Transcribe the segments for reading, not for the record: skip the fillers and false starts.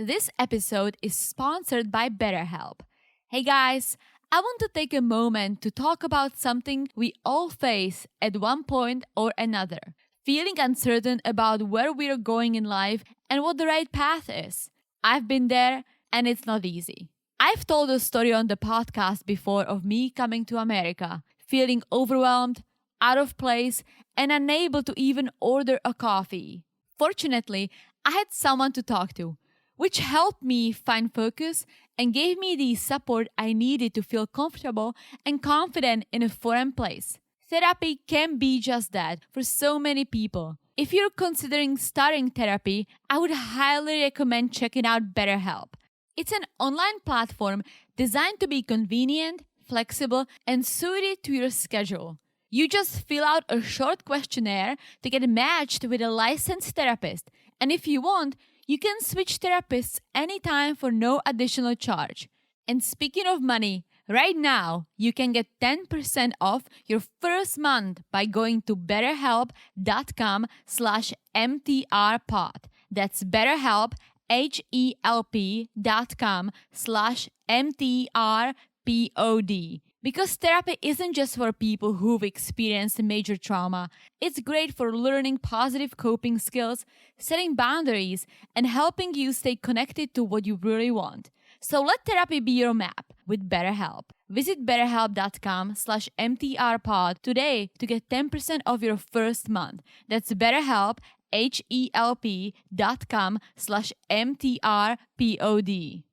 This episode is sponsored by BetterHelp. Hey guys, I want to take a moment to talk about something we all face at one point or another. Feeling uncertain about where we're going in life and what the right path is. I've been there and it's not easy. I've told a story on the podcast before of me coming to America, feeling overwhelmed, out of place, and unable to even order a coffee. Fortunately, I had someone to talk to, which helped me find focus and gave me the support I needed to feel comfortable and confident in a foreign place. Therapy can be just that for so many people. If you're considering starting therapy, I would highly recommend checking out BetterHelp. It's an online platform designed to be convenient, flexible, and suited to your schedule. You just fill out a short questionnaire to get matched with a licensed therapist, and if you want, you can switch therapists anytime for no additional charge. And speaking of money, right now, you can get 10% off your first month by going to betterhelp.com/mtrpod. That's BetterHelp, HELP.com/mtrpod. Because therapy isn't just for people who've experienced major trauma. It's great for learning positive coping skills, setting boundaries, and helping you stay connected to what you really want. So let therapy be your map with BetterHelp. Visit betterhelp.com/mtrpod today to get 10% off your first month. That's BetterHelp, HELP.com/mtrpod.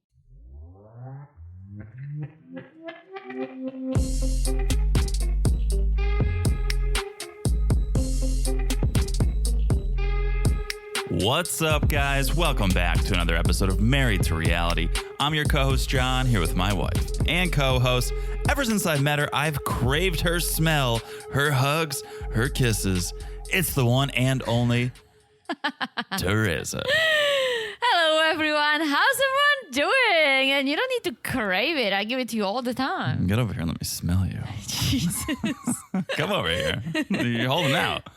What's up, guys? Welcome back to another episode of Married to Reality. I'm your co-host, John, here with my wife and co-host. Ever since I met her, I've craved her smell, her hugs, her kisses. It's the one and only Teresa. Hello, everyone. How's everyone doing? And you don't need to crave it. I give it to you all the time. Get over here and let me smell you. Jesus. Come over here. You're holding out.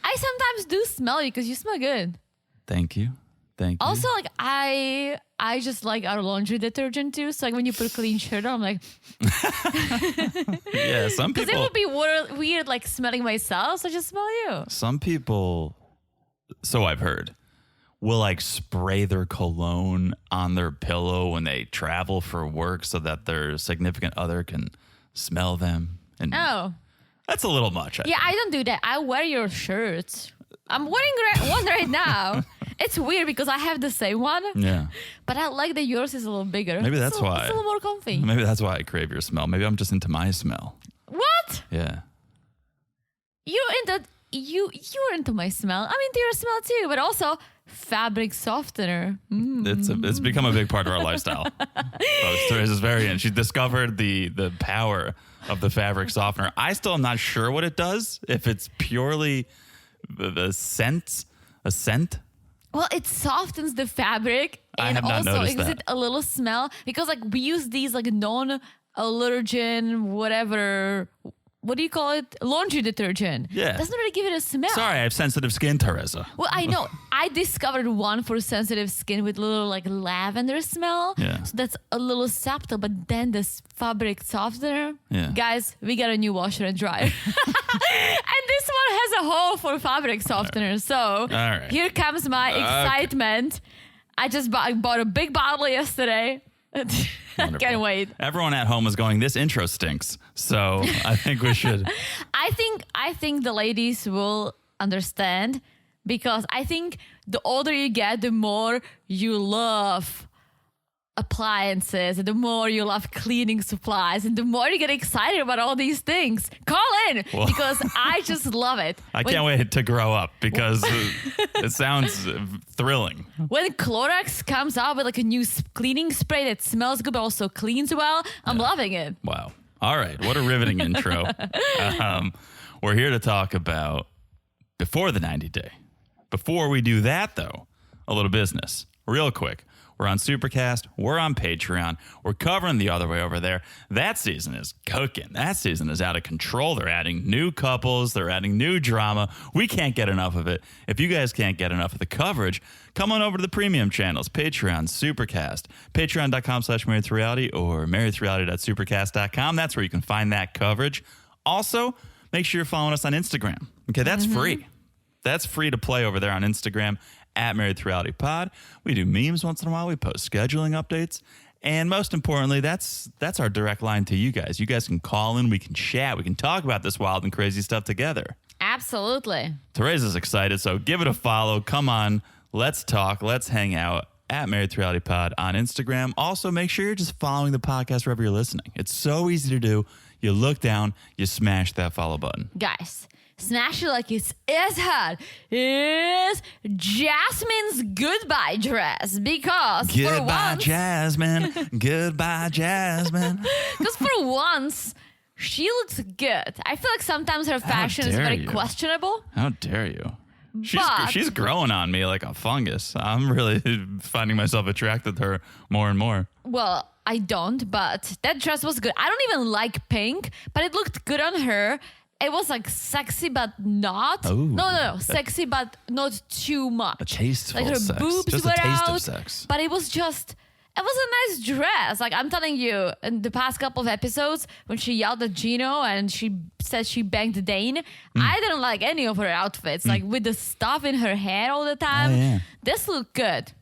I sometimes do smell you because you smell good. Thank you. Thank you. Also, like, I just like our laundry detergent too. So like when you put a clean shirt on, I'm like, yeah, some people. Because it would be weird like smelling myself. So I just smell you. Some people, so I've heard, will like spray their cologne on their pillow when they travel for work so that their significant other can smell them. And oh. That's a little much. Yeah, I don't do that. I wear your shirts. I'm wearing one right now. It's weird because I have the same one. Yeah. But I like that yours is a little bigger. Maybe that's why. It's a little more comfy. Maybe that's why I crave your smell. Maybe I'm just into my smell. What? Yeah. You're into my smell. I'm into your smell too, but also fabric softener. It's become a big part of our lifestyle. Teresa's very in. She discovered the power of the fabric softener. I still am not sure what it does. If it's purely a scent. Well, it softens the fabric and also gives it a little smell because like we use these like non-allergen whatever. What do you call it? Laundry detergent. Yeah. Doesn't really give it a smell. Sorry, I have sensitive skin, Teresa. Well, I know. I discovered one for sensitive skin with a little like lavender smell. Yeah. So that's a little subtle, but then this fabric softener. Yeah. Guys, we got a new washer and dryer. And this one has a hole for fabric softener. So Here comes my excitement. I just bought a big bottle yesterday. I can't wait. Everyone at home is going, this intro stinks. So I think we should. I think the ladies will understand because I think the older you get, the more you love appliances and the more you love cleaning supplies and the more you get excited about all these things. Call in because I just love it. I can't wait to grow up because it sounds thrilling. When Clorox comes out with like a new cleaning spray that smells good but also cleans well, I'm loving it. Wow. All right. What a riveting intro. We're here to talk about before the 90 day. Before we do that, though, a little business real quick. We're on Supercast. We're on Patreon. We're covering the other way over there. That season is cooking. That season is out of control. They're adding new couples. They're adding new drama. We can't get enough of it. If you guys can't get enough of the coverage, come on over to the premium channels, Patreon, Supercast, patreon.com/marriedtoreality or marriedtoreality.supercast.com. That's where you can find that coverage. Also, make sure you're following us on Instagram. Okay, that's free. That's free to play over there on Instagram at Married to Reality Pod. We do memes once in a while. We post scheduling updates. And most importantly, that's our direct line to you guys. You guys can call in. We can chat. We can talk about this wild and crazy stuff together. Absolutely. Teresa's excited, so give it a follow. Come on. Let's talk. Let's hang out at Married to Reality Pod on Instagram. Also, make sure you're just following the podcast wherever you're listening. It's so easy to do. You look down, you smash that follow button. Guys, smash it like it's as hot as Jasmine's goodbye dress. Because Goodbye, Jasmine. Goodbye, Jasmine. Because for once, she looks good. I feel like sometimes her fashion is very questionable. How dare you? She's growing on me like a fungus. I'm really finding myself attracted to her more and more. Well, I don't, but that dress was good. I don't even like pink, but it looked good on her. It was like sexy, but not. Ooh. No. Sexy, but not too much. A tasteful like her sex. boobs Just were a taste out, of sex. But it was a nice dress. Like I'm telling you, in the past couple of episodes, when she yelled at Gino and she said she banged Dane, I didn't like any of her outfits. Like with the stuff in her hair all the time. Oh, yeah. This looked good.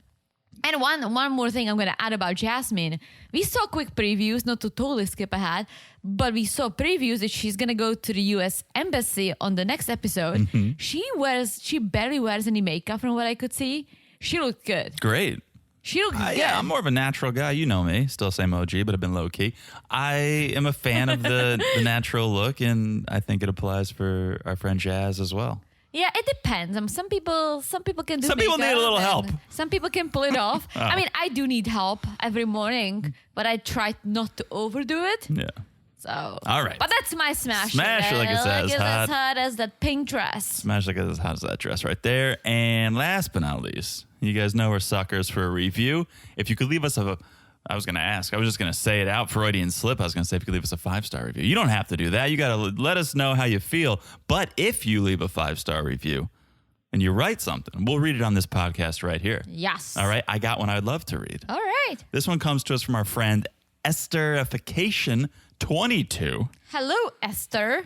And one more thing I'm going to add about Jasmine. We saw quick previews, not to totally skip ahead, but we saw previews that she's going to go to the U.S. Embassy on the next episode. She barely wears any makeup from what I could see. She looked good. Great. She looked good. Yeah, I'm more of a natural guy. You know me. Still same OG, but I've been low key. I am a fan of the natural look, and I think it applies for our friend Jazz as well. Yeah, it depends. Some people can do Some people need a little help. Some people can pull it off. I mean, I do need help every morning, but I try not to overdo it. Yeah. So. All right. But that's my smash. Smash it like it's as hot as that pink dress. Smash like it's as hot as that dress right there. And last but not least, you guys know we're suckers for a review. If you could leave us I was just going to say it out, Freudian slip. I was going to say if you could leave us a 5-star review. You don't have to do that. You got to let us know how you feel. But if you leave a 5-star review and you write something, we'll read it on this podcast right here. Yes. All right. I got one I'd love to read. All right. This one comes to us from our friend Esterification 22. Hello, Esther.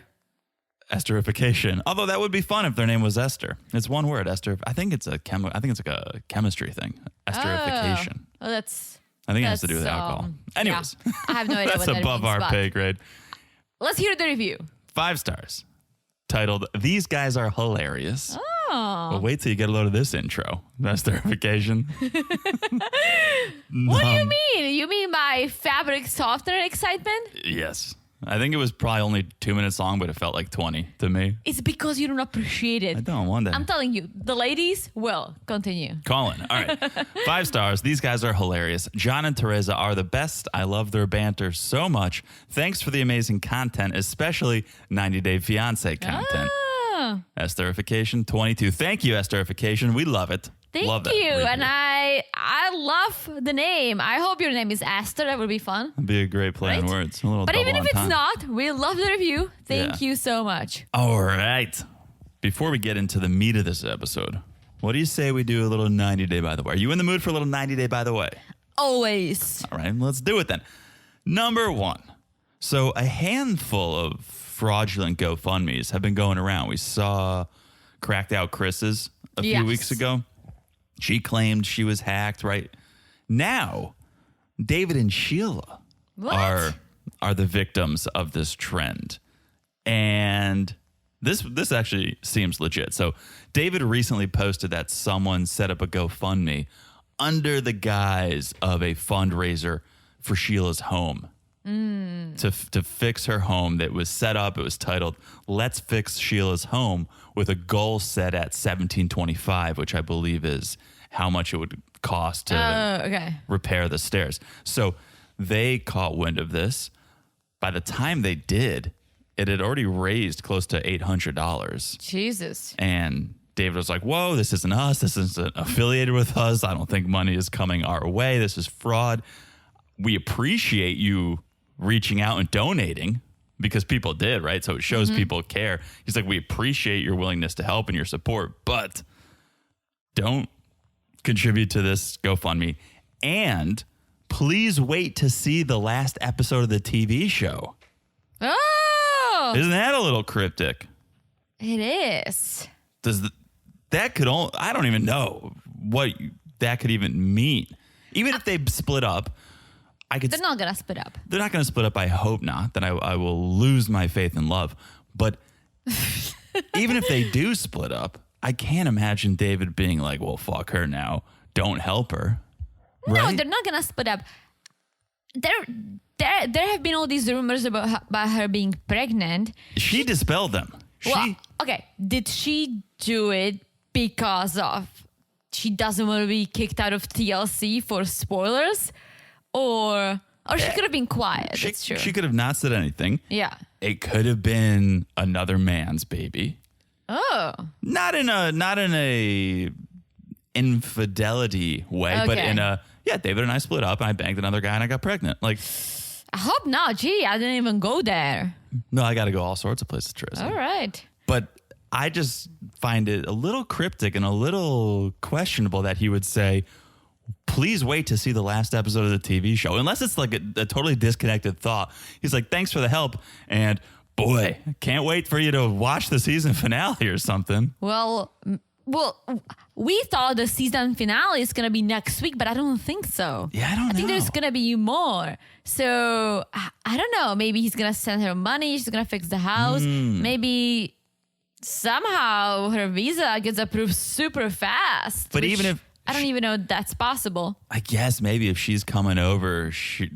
Esterification. Although that would be fun if their name was Esther. It's one word, Esther. I think it's like a chemistry thing. Esterification. Oh, that's. I think it has to do with alcohol. Anyways, yeah, I have no idea. That's what above that means, our pay grade. Let's hear the review. 5 stars. Titled, "These guys are hilarious." Oh. Well, wait till you get a load of this intro. Esterification. What do you mean? You mean my fabric softener excitement? Yes. I think it was probably only 2 minutes long, but it felt like 20 to me. It's because you don't appreciate it. I don't want that. I'm telling you, the ladies will continue. Colin. All right. 5 stars. These guys are hilarious. John and Teresa are the best. I love their banter so much. Thanks for the amazing content, especially 90 Day Fiancé content. Esterification 22. Thank you, Esterification. We love it. Thank love you. And I love the name. I hope your name is Esther. That would be fun. It'd be a great play on words. But even if it's not, we love the review. Thank you so much. All right. Before we get into the meat of this episode, what do you say we do a little 90 Day by the way? Are you in the mood for a little 90 Day by the way? Always. All right, let's do it then. Number 1. So a handful of fraudulent GoFundMes have been going around. We saw Cracked Out Chris's a few weeks ago. She claimed she was hacked, right? Now, David and Sheila are the victims of this trend. And this actually seems legit. So David recently posted that someone set up a GoFundMe under the guise of a fundraiser for Sheila's home. To fix her home that was set up. It was titled, "Let's Fix Sheila's Home," with a goal set at $1,725, which I believe is how much it would cost to repair the stairs. So they caught wind of this. By the time they did, it had already raised close to $800. Jesus. And David was like, whoa, this isn't us. This isn't affiliated with us. I don't think money is coming our way. This is fraud. We appreciate you reaching out and donating because people did, right? So it shows people care. He's like, we appreciate your willingness to help and your support, but don't contribute to this GoFundMe. And please wait to see the last episode of the TV show. Oh! Isn't that a little cryptic? It is. I don't even know what that could even mean. Even if they split up, they're not going to split up. They're not going to split up. I hope not. Then I will lose my faith in love. But even if they do split up, I can't imagine David being like, well, fuck her now. Don't help her. No, right? they're not going to split up. There have been all these rumors about her being pregnant. She dispelled them. Okay. Did she do it because of she doesn't want to be kicked out of TLC for spoilers? Or she could have been quiet. That's true. She could have not said anything. Yeah. It could have been another man's baby. Oh. Not in a infidelity way, but in a, David and I split up and I banged another guy and I got pregnant. Like, I hope not. Gee, I didn't even go there. No, I got to go all sorts of places, Tristan. All right. But I just find it a little cryptic and a little questionable that he would say, please wait to see the last episode of the TV show. Unless it's like a totally disconnected thought. He's like, thanks for the help. And boy, can't wait for you to watch the season finale or something. Well, we thought the season finale is going to be next week, but I don't think so. Yeah, I don't know. I think there's going to be more. So I don't know. Maybe he's going to send her money. She's going to fix the house. Maybe somehow her visa gets approved super fast. But even if I don't even know if that's possible. I guess maybe if she's coming over, she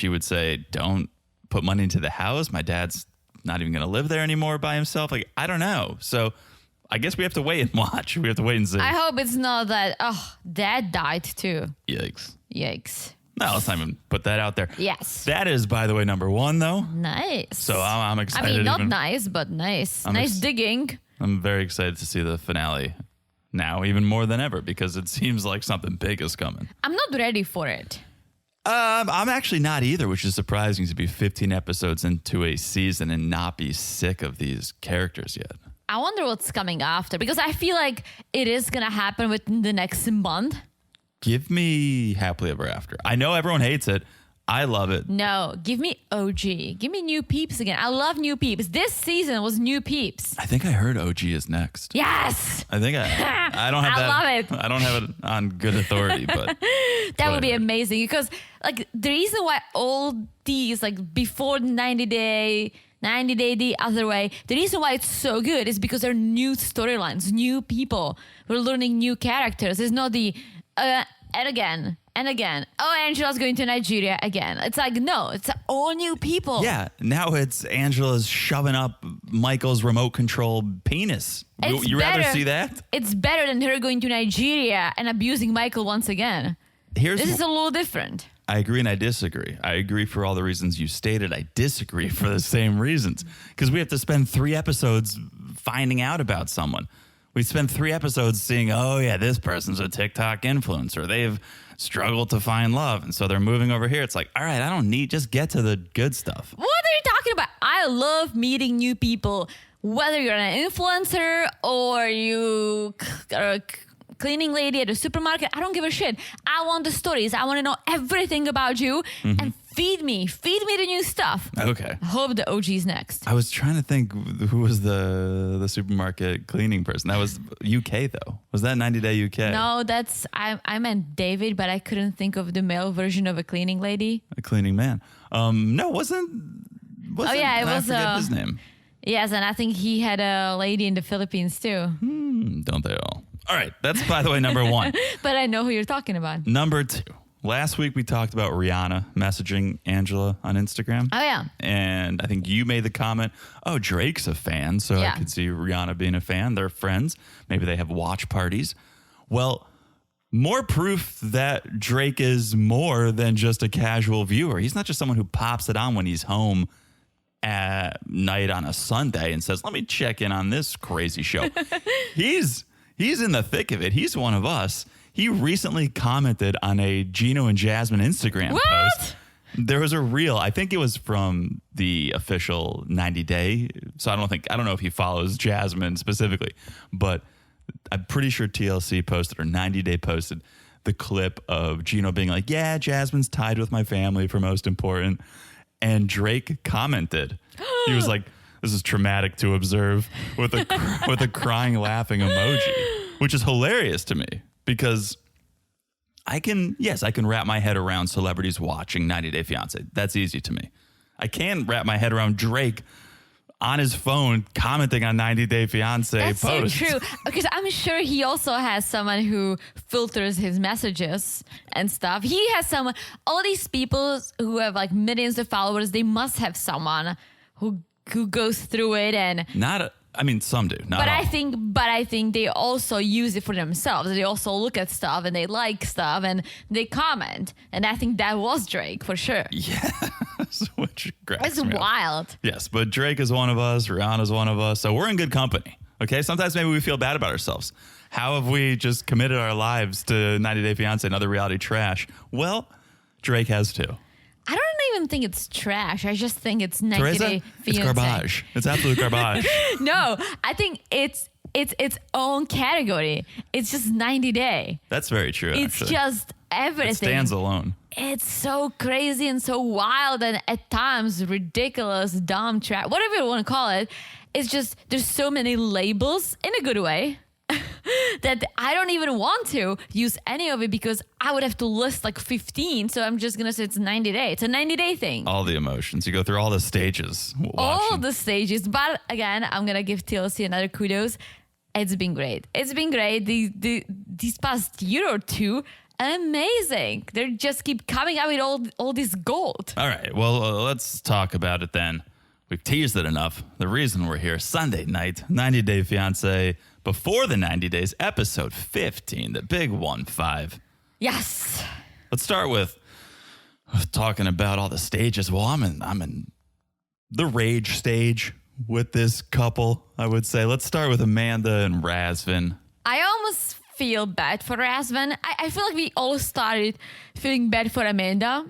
would say, don't put money into the house. My dad's not even going to live there anymore by himself. Like, I don't know. So I guess we have to wait and watch. We have to wait and see. I hope it's not that, dad died too. Yikes. No, let's not even put that out there. Yes. That is, by the way, number one, though. Nice. So I'm excited. I mean, not nice, but nice. Nice digging. I'm very excited to see the finale now, even more than ever, because it seems like something big is coming. I'm not ready for it. I'm actually not either, which is surprising to be 15 episodes into a season and not be sick of these characters yet. I wonder what's coming after, because I feel like it is going to happen within the next month. Give me Happily Ever After. I know everyone hates it. I love it. No, give me OG. Give me New Peeps again. I love New Peeps. This season was New Peeps. I think I heard OG is next. Yes. I think I don't have that. I love it. I don't have it on good authority, but that would be amazing, because like the reason why all these, like before 90 Day the other way, the reason why it's so good is because they're new storylines, new people. We're learning new characters. It's not the and again. Oh, Angela's going to Nigeria again. It's like, no, it's all new people. Yeah, now it's Angela's shoving up Michael's remote control penis. You rather see that? It's better than her going to Nigeria and abusing Michael once again. This is a little different. I agree and I disagree. I agree for all the reasons you stated. I disagree for the same reasons. Because we have to spend 3 episodes finding out about someone. We spend 3 episodes seeing, oh yeah, this person's a TikTok influencer. They've struggled to find love. And so they're moving over here. It's like, all right, I don't need, just get to the good stuff. What are you talking about? I love meeting new people. Whether you're an influencer or you are a cleaning lady at a supermarket, I don't give a shit. I want the stories. I want to know everything about you and feed me the new stuff. Okay. I hope the OG's next. I was trying to think who was the supermarket cleaning person. That was UK though. Was that 90 Day UK? No, that's I meant David, but I couldn't think of the male version of a cleaning lady. A cleaning man. No, wasn't. Oh yeah, it was. I forget his name. Yes, and I think he had a lady in the Philippines too. Don't they all? All right, that's, by the way, number 1. But I know who you're talking about. Number 2. Last week we talked about Rihanna messaging Angela on Instagram. Oh, yeah. And I think you made the comment, oh, Drake's a fan, so I could see Rihanna being a fan. They're friends. Maybe they have watch parties. Well, more proof that Drake is more than just a casual viewer. He's not just someone who pops it on when he's home night on a Sunday and says, let me check in on this crazy show. He's in the thick of it. He's one of us. He recently commented on a Gino and Jasmine Instagram post. There was a reel. I think it was from the official 90 Day. So I don't know if he follows Jasmine specifically, but I'm pretty sure TLC posted or 90 Day posted the clip of Gino being like, yeah, Jasmine's tied with my family for most important. And Drake commented. He was like, this is traumatic to observe with a crying, laughing emoji, which is hilarious to me because I can wrap my head around celebrities watching 90 Day Fiancé. That's easy to me. I can wrap my head around Drake on his phone commenting on 90 Day Fiancé That's posts. so true. Because I'm sure he also has someone who filters his messages and stuff. He has all these people who have like millions of followers, they must have someone who goes through it and some do. Not but all. I think they also use it for themselves. They also look at stuff and they like stuff and they comment. And I think that was Drake for sure. Yes, which cracks It's me up. wild. Yes, but Drake is one of us. Rihanna's one of us. So we're in good company. Okay, sometimes maybe we feel bad about ourselves. How have we just committed our lives to 90 Day Fiancé and other reality trash? Well, Drake has too. I don't even think it's trash. I just think it's 90 Day Fiancé. It's garbage. It's absolute garbage. No, I think it's its own category. It's just 90 Day. That's very true, It's actually. just everything. It stands alone. It's so crazy and so wild and at times ridiculous, dumb, trash, whatever you want to call it. It's just, there's so many labels in a good way that I don't even want to use any of it because I would have to list like 15. So I'm just going to say it's 90 Day. It's a 90 Day thing. All the emotions. You go through all the stages. All the stages. But again, I'm going to give TLC another kudos. It's been great. It's been great. These past year or two, amazing. They just keep coming out with all this gold. All right. Well, let's talk about it then. We've teased it enough. The reason we're here, Sunday night, 90 Day Fiancé, before the 90 days, episode 15, the big 1-5. Yes. Let's start with talking about all the stages. Well, I'm in the rage stage with this couple, I would say. Let's start with Amanda and Razvan. I almost feel bad for Razvan. I feel like we all started feeling bad for Amanda.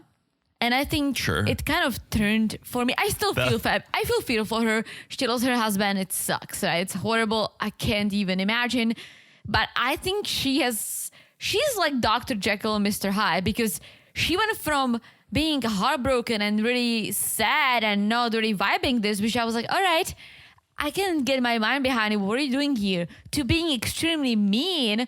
And I think it kind of turned for me. I still feel bad. I feel for her. She lost her husband. It sucks, right? It's horrible. I can't even imagine. But I think she's like Dr. Jekyll and Mr. Hyde because she went from being heartbroken and really sad and not really vibing this, which I was like, all right, I can get my mind behind it. What are you doing here? To being extremely mean,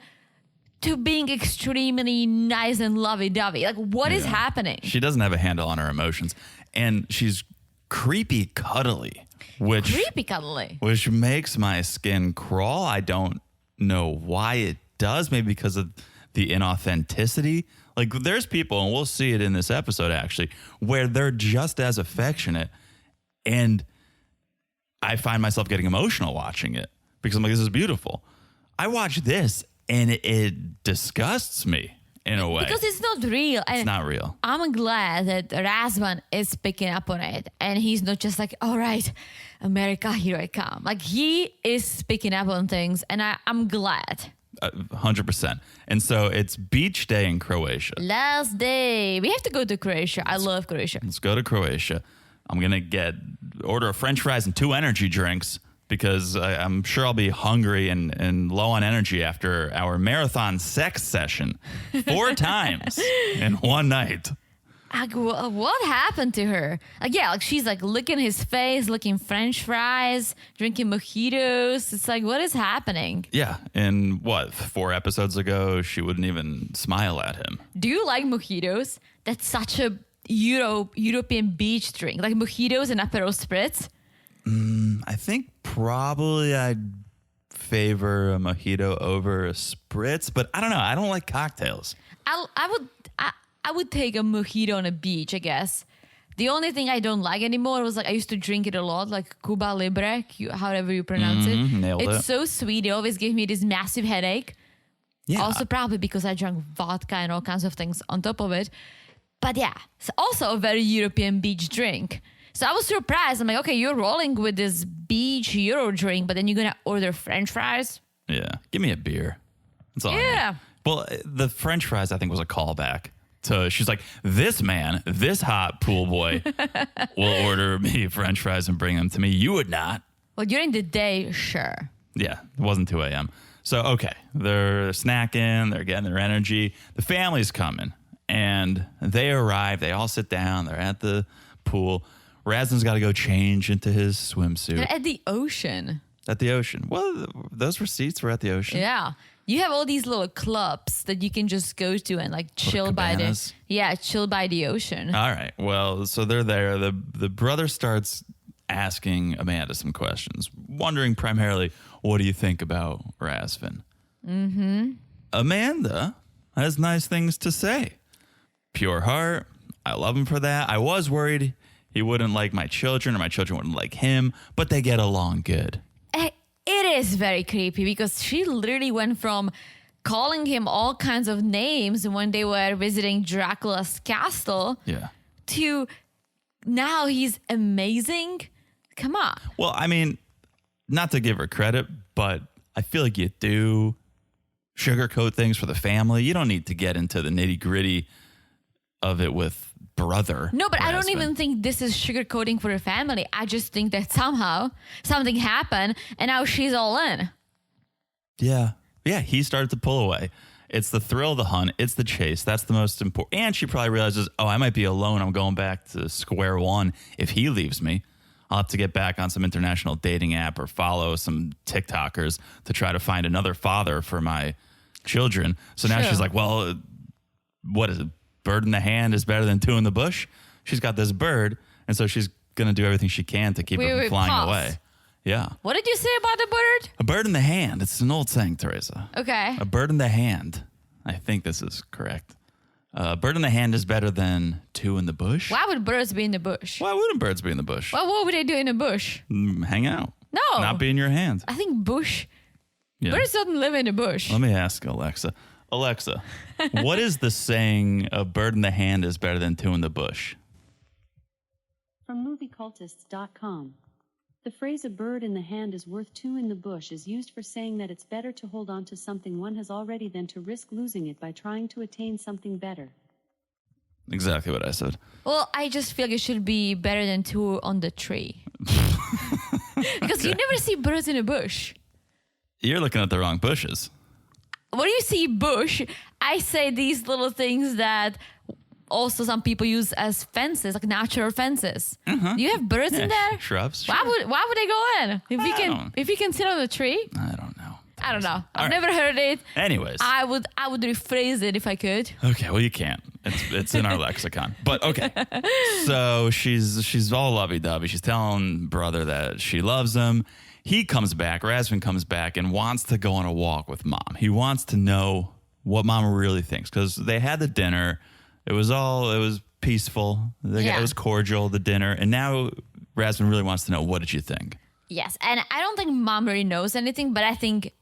to being extremely nice and lovey-dovey. Like, what is happening? She doesn't have a handle on her emotions. And she's creepy cuddly. Which makes my skin crawl. I don't know why it does. Maybe because of the inauthenticity. Like, there's people, and we'll see it in this episode, actually, where they're just as affectionate. And I find myself getting emotional watching it. Because I'm like, this is beautiful. I watch this, and it disgusts me in a way. Because it's not real. It's not real. I'm glad that Razvan is picking up on it. And he's not just like, all right, America, here I come. Like, he is picking up on things. And I'm glad. 100%. And so it's beach day in Croatia. Last day. We have to go to Croatia. I love Croatia. Let's go to Croatia. I'm going to order a French fries and 2 energy drinks. Because I'm sure I'll be hungry and low on energy after our marathon sex session 4 times in one night. What happened to her? She's like licking his face, licking French fries, drinking mojitos. It's like, what is happening? Yeah. And 4 episodes ago, she wouldn't even smile at him. Do you like mojitos? That's such a European beach drink. Like mojitos and Aperol Spritz. I think probably I'd favor a mojito over a spritz, but I don't know. I don't like cocktails. I would take a mojito on a beach, I guess. The only thing I don't like anymore was I used to drink it a lot, like Cuba Libre, however you pronounce it. Nailed it's so sweet. It always gave me this massive headache. Yeah. Also probably because I drank vodka and all kinds of things on top of it. But yeah, it's also a very European beach drink. So I was surprised. I'm like, okay, you're rolling with this beach Euro drink, but then you're going to order French fries? Yeah. Give me a beer. That's all I need. Well, the French fries, I think, was a callback to, she's like, this man, this hot pool boy will order me French fries and bring them to me. You would not. Well, during the day, sure. Yeah, it wasn't 2 a.m. So, okay, they're snacking, they're getting their energy. The family's coming, and they arrive. They all sit down. They're at the pool. Razvan's got to go change into his swimsuit. They're at the ocean. At the ocean. Well, those receipts were at the ocean. Yeah. You have all these little clubs that you can just go to and like chill by the ocean. All right. Well, so they're there. The brother starts asking Amanda some questions, wondering primarily, what do you think about Razvan? Mm-hmm. Amanda has nice things to say. Pure heart. I love him for that. I was worried he wouldn't like my children or my children wouldn't like him, but they get along good. It is very creepy because she literally went from calling him all kinds of names when they were visiting Dracula's castle to now he's amazing. Come on. Well, I mean, not to give her credit, but I feel like you do sugarcoat things for the family. You don't need to get into the nitty gritty of it with brother. No, but Razvan. I don't even think this is sugarcoating for the family. I just think that somehow something happened and now she's all in. Yeah. Yeah, he started to pull away. It's the thrill of the hunt. It's the chase. That's the most important. And she probably realizes, oh, I might be alone. I'm going back to square one. If he leaves me, I'll have to get back on some international dating app or follow some TikTokers to try to find another father for my children. So now she's like, well, what is it? Bird in the hand is better than two in the bush. She's got this bird, and so she's going to do everything she can to keep her from flying away. Yeah. What did you say about the bird? A bird in the hand. It's an old saying, Teresa. Okay. A bird in the hand. I think this is correct. A bird in the hand is better than two in the bush. Why would birds be in the bush? Why wouldn't birds be in the bush? Well, what would they do in the bush? Hang out. No. Not be in your hand. I think bush. Yeah. Birds don't live in the bush. Let me ask Alexa. Alexa, what is the saying, a bird in the hand is better than two in the bush? From moviecultists.com. The phrase a bird in the hand is worth two in the bush is used for saying that it's better to hold on to something one has already than to risk losing it by trying to attain something better. Exactly what I said. Well, I just feel like it should be better than two on the tree. Because you never see birds in a bush. You're looking at the wrong bushes. When you see bush, I say these little things that also some people use as fences, like natural fences. Mm-hmm. Do you have birds in there? Shrubs. Sure. Why would they go in? If you can sit on a tree? I don't know. I don't know. I've never heard it. Anyways. I would rephrase it if I could. Okay, well you can't. It's in our lexicon. But okay. So she's all lovey-dovey. She's telling brother that she loves him. He comes back, Razvan comes back and wants to go on a walk with mom. He wants to know what mom really thinks because they had the dinner. It was peaceful. It was cordial, the dinner. And now Razvan really wants to know, what did you think? Yes. And I don't think mom really knows anything, but I think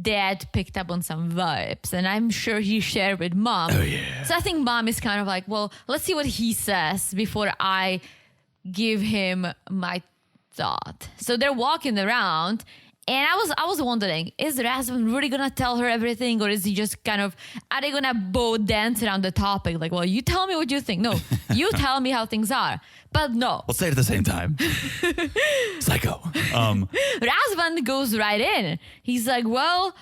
dad picked up on some vibes and I'm sure he shared with mom. Oh, yeah. So I think mom is kind of like, well, let's see what he says before I give him my thought. So they're walking around and I was wondering, is Razvan really gonna tell her everything or is he just kind of, are they gonna both dance around the topic? Like, well, you tell me what you think. No, you tell me how things are. But no. We'll say it at the same time. Psycho. Razvan goes right in. He's like, well,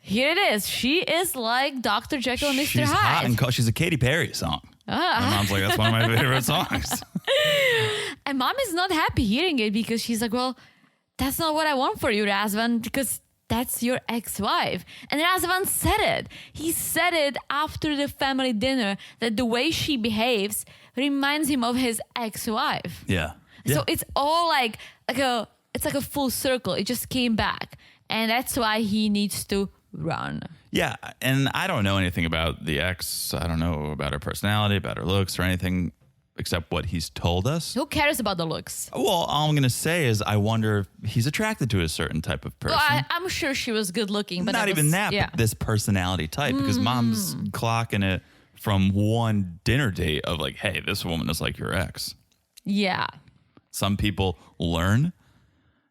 here it is. She is like Dr. Jekyll and Mr. She's Hyde. hot and she's a Katy Perry song. My mom's like, that's one of my favorite songs. And mom is not happy hearing it because she's like, well, that's not what I want for you, Razvan, because that's your ex-wife. And Razvan said it. He said it after the family dinner that the way she behaves reminds him of his ex-wife. Yeah. So it's all like a full circle. It just came back. And that's why he needs to run. Yeah, and I don't know anything about the ex. I don't know about her personality, about her looks, or anything except what he's told us. Who cares about the looks? Well, all I'm going to say is I wonder if he's attracted to a certain type of person. Well, I'm sure she was good looking. But Not even that, but this personality type. Because mom's clocking it from one dinner date of like, hey, this woman is like your ex. Yeah. Some people learn,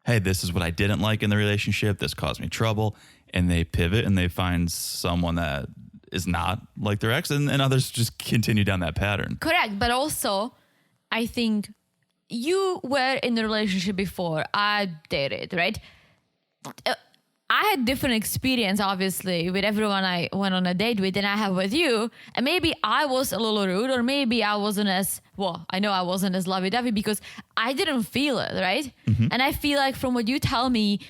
hey, this is what I didn't like in the relationship. This caused me trouble. And they pivot and they find someone that is not like their ex. And others just continue down that pattern. Correct. But also, I think you were in a relationship before. I dated, right? I had different experience, obviously, with everyone I went on a date with than I have with you. And maybe I was a little rude, or maybe I wasn't as, well, I know I wasn't as lovey-dovey because I didn't feel it, right? And I feel like from what you tell me,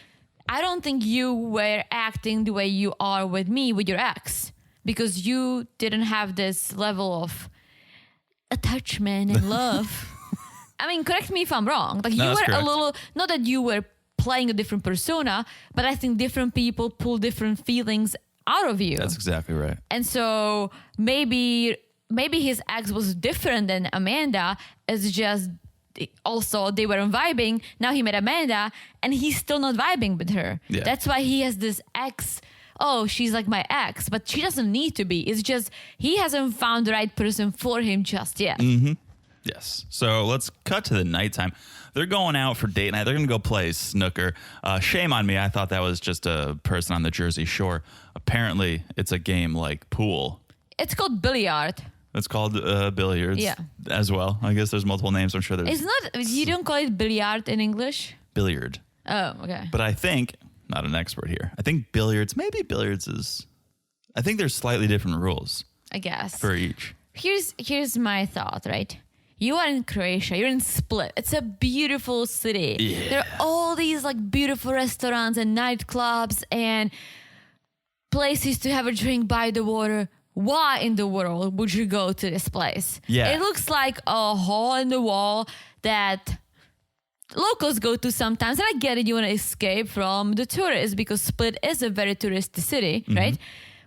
I don't think you were acting the way you are with me, with your ex, because you didn't have this level of attachment and love. I mean, correct me if I'm wrong. Like, you were correct. a little, not that you were playing a different persona, but I think different people pull different feelings out of you. That's exactly right. And so maybe his ex was different than Amanda. It's just also they weren't vibing. Now he met Amanda and he's still not vibing with her. Yeah. That's why he has this ex. Oh, she's like my ex, but she doesn't need to be. It's just he hasn't found the right person for him just yet. Yes. So let's cut to the nighttime. They're going out for date night. They're going to go play snooker. Shame on me. I thought that was just a person on the Jersey Shore. Apparently, it's a game like pool. It's called billiard. It's called billiards as well. I guess there's multiple names. I'm sure there's... It's not, you don't call it billiard in English? billiard. Oh, okay. But I think, not an expert here, I think billiards is... I think there's slightly different rules I guess. for each. Here's my thought, right? You are in Croatia. You're in Split. It's a beautiful city. Yeah. There are all these like beautiful restaurants and nightclubs and places to have a drink by the water. Why in the world would you go to this place? Yeah. It looks like a hole in the wall that locals go to sometimes. And I get it. You want to escape from the tourists because Split is a very touristy city, right?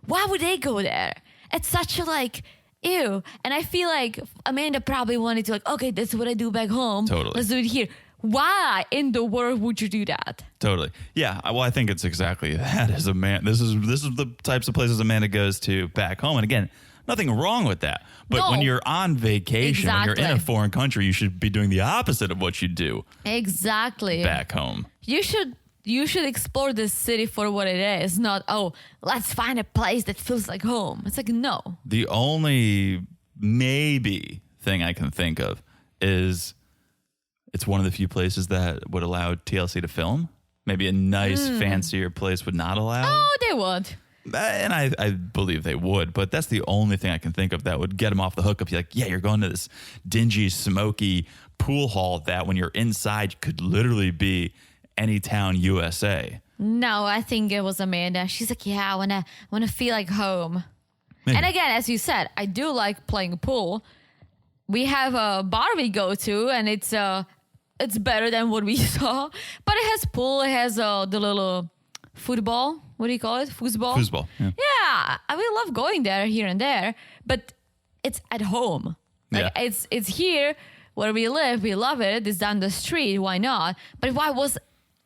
Why would they go there? It's such a like... Ew. And I feel like Amanda probably wanted to like, okay, this is what I do back home. Totally. Let's do it here. Why in the world would you do that? Totally. Yeah. Well, I think it's exactly that as a man. This is the types of places Amanda goes to back home. And again, nothing wrong with that. But No. when you're on vacation, when you're in a Exactly. foreign country, you should be doing the opposite of what you do Exactly. back home. You should explore this city for what it is, not, oh, let's find a place that feels like home. It's like, no. The only maybe thing I can think of is it's one of the few places that would allow TLC to film. Maybe a nice, fancier place would not allow. Oh, they would. And I believe they would, but that's the only thing I can think of that would get them off the hook. If you're like, yeah, you're going to this dingy, smoky pool hall that when you're inside could literally be any town USA. No, I think it was Amanda. She's like, yeah, I wanna feel like home. Maybe. And again, as you said, I do like playing pool. We have a bar we go to, and it's better than what we saw. But it has pool. It has the little football. What do you call it? Foosball. Foosball. Yeah. Yeah, I love going there here and there, but it's at home. Like Yeah. it's here where we live. We love it. It's down the street. Why not? But if I was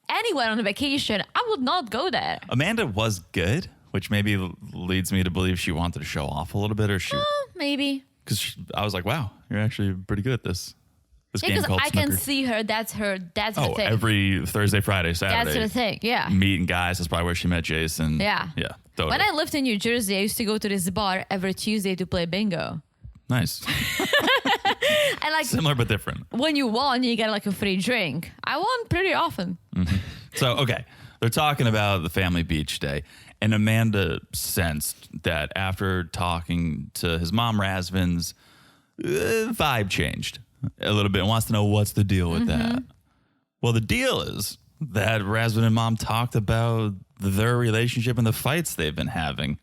anywhere on a vacation, I would not go there. Amanda was good, which maybe leads me to believe she wanted to show off a little bit, or she, Maybe. because I was like, wow, you're actually pretty good at this game Because called I snooker. can see her. That's her thing. Every Thursday, Friday, That's Saturday. her thing. Yeah. Meeting guys. That's probably where she met Jason. Yeah. Yeah. Totally. When I lived in New Jersey, I used to go to this bar every Tuesday to play bingo. Nice. And like Similar but different. when you won, you get like a free drink. I won pretty often. So, okay. They're talking about the family beach day. And Amanda sensed that after talking to his mom, Razvan's vibe changed a little bit and wants to know what's the deal with that. Well, the deal is that Razvan and mom talked about their relationship and the fights they've been having.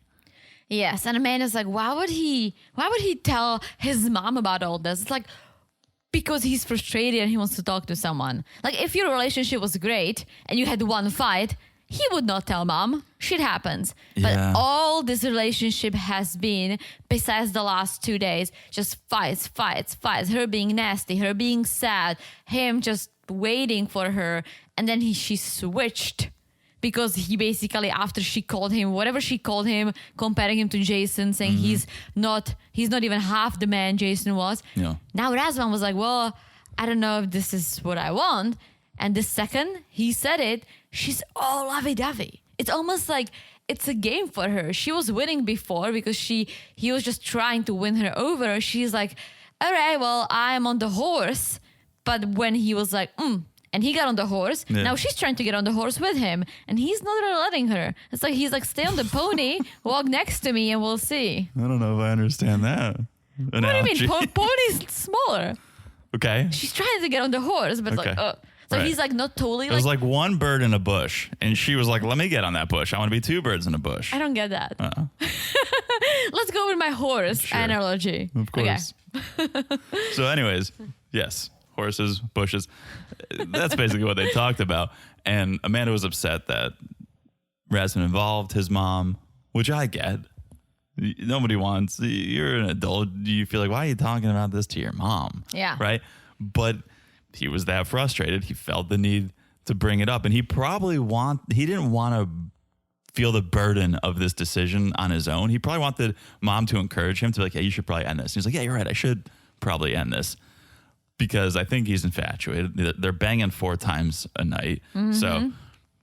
Yes, and Amanda's like, why would he tell his mom about all this? It's like, because he's frustrated and he wants to talk to someone. Like, if your relationship was great and you had one fight, he would not tell mom. Shit happens. Yeah. But all this relationship has been, besides the last 2 days, just fights. Her being nasty, her being sad, him just waiting for her. And then she switched. Because he basically, after she called him, whatever she called him, comparing him to Jason, saying he's not even half the man Jason was. Yeah. Now Razvan was like, well, I don't know if this is what I want. And the second he said it, she's all lovey-dovey. It's almost like it's a game for her. She was winning before because he was just trying to win her over. She's like, all right, well, I'm on the horse. But when he was like, and he got on the horse, now she's trying to get on the horse with him. And he's not really letting her. It's like, he's like, stay on the pony, walk next to me, and we'll see. I don't know if I understand that analogy. What do you mean? Pony's smaller. Okay. She's trying to get on the horse, but Okay. So Right. he's like not totally It was like one bird in a bush, and she was like, let me get on that bush. I want to be two birds in a bush. I don't get that. Let's go with my horse analogy. Of course. Okay. So anyways, yes, horses, bushes. That's basically what they talked about. And Amanda was upset that Razvan involved his mom, which I get. Nobody wants, you're an adult. You feel like, why are you talking about this to your mom? Yeah. Right? But he was that frustrated. He felt the need to bring it up. And he probably he didn't want to feel the burden of this decision on his own. He probably wanted mom to encourage him to be like, hey, you should probably end this. And he's like, yeah, you're right. I should probably end this. Because I think he's infatuated. They're banging 4 times a night. Mm-hmm. So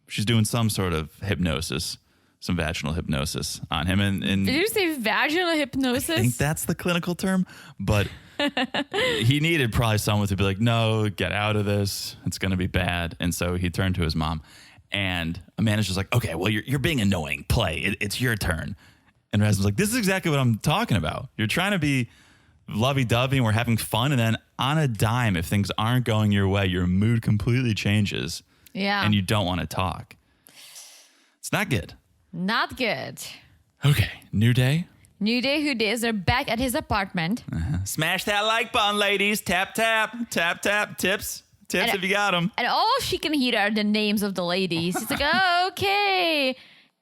she's doing some sort of hypnosis, some vaginal hypnosis on him. And did you say vaginal hypnosis? I think that's the clinical term. But he needed probably someone to be like, no, get out of this. It's going to be bad. And so he turned to his mom. And Amanda's just like, okay, well, you're being annoying. Play. It's your turn. And Razvan's like, this is exactly what I'm talking about. You're trying to be lovey-dovey and we're having fun. And then on a dime, if things aren't going your way, your mood completely changes. Yeah. And you don't want to talk. It's not good. Not good. Okay. New day. New day, who days? They're back at his apartment. Smash that like button, ladies. Tap, tap, tap, tap. Tips if you got them. And all she can hear are the names of the ladies. It's like, oh, okay.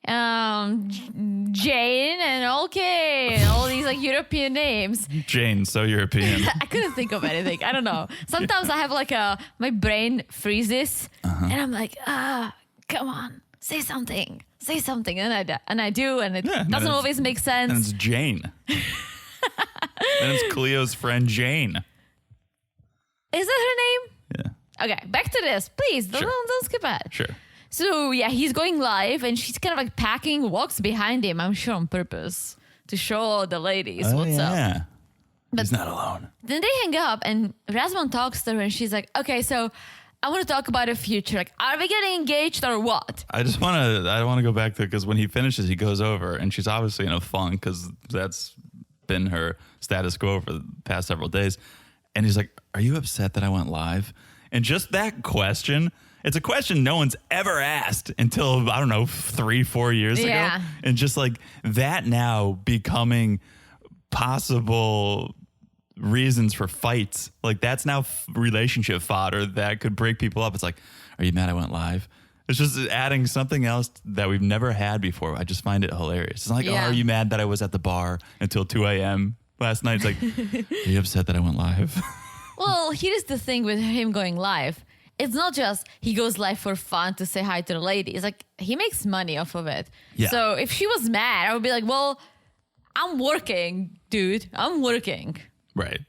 Jane and okay. And all these like European names. Jane, so European. I couldn't think of anything. I don't know. Sometimes I have like my brain freezes and I'm like, come on, say something. Say something. And I do. And it doesn't always make sense. And it's Jane. And it's Cleo's friend Jane. Is that her name? Yeah. Okay, back to this. Please, don't skip ahead. Sure. So, yeah, he's going live and she's kind of like packing, walks behind him, I'm sure on purpose, to show all the ladies what's up. But he's not alone. Then they hang up and Razvan talks to her and she's like, okay, so I want to talk about the future. Like, are we getting engaged or what? I want to go back to, because when he finishes, he goes over and she's obviously in a funk because that's been her status quo for the past several days. And he's like, are you upset that I went live? And just that question, it's a question no one's ever asked until, I don't know, 3-4 years ago. And just like that now becoming possible reasons for fights. Like that's now relationship fodder that could break people up. It's like, are you mad I went live? It's just adding something else that we've never had before. I just find it hilarious. It's like, oh, are you mad that I was at the bar until 2 a.m. last night? It's like, are you upset that I went live? Well, here's the thing with him going live. It's not just he goes live for fun to say hi to the ladies. Like, he makes money off of it. Yeah. So if she was mad, I would be like, well, I'm working, dude. I'm working. Right.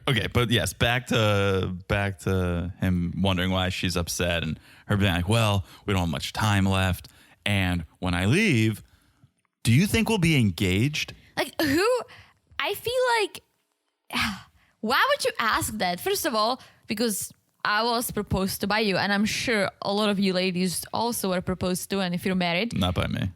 Okay, but yes, back to him wondering why she's upset and her being like, well, we don't have much time left. And when I leave, do you think we'll be engaged? Like, I feel like, why would you ask that? First of all, because I was proposed to by you, and I'm sure a lot of you ladies also were proposed to, and if you're married. Not by me.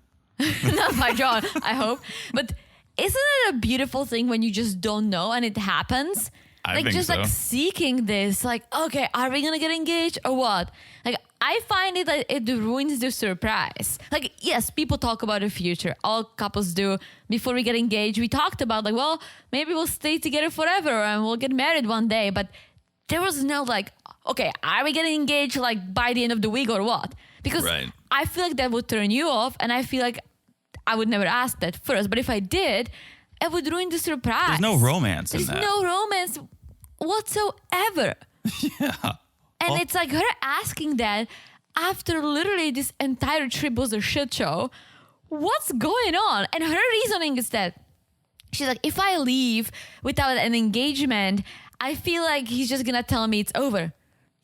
Not by John, I hope. But isn't it a beautiful thing when you just don't know and it happens? I think so. Like seeking this, like, okay, are we gonna get engaged or what? Like, I find it that it ruins the surprise. Like, yes, people talk about the future. All couples do. Before we get engaged, we talked about like, well, maybe we'll stay together forever and we'll get married one day. But there was no like, okay, are we getting engaged like by the end of the week or what? Because I feel like that would turn you off, and I feel like I would never ask that first. But if I did, it would ruin the surprise. There's no romance in that. There's no romance whatsoever. Yeah. And it's like her asking that after literally this entire trip was a shit show. What's going on? And her reasoning is that she's like, if I leave without an engagement, I feel like he's just gonna tell me it's over.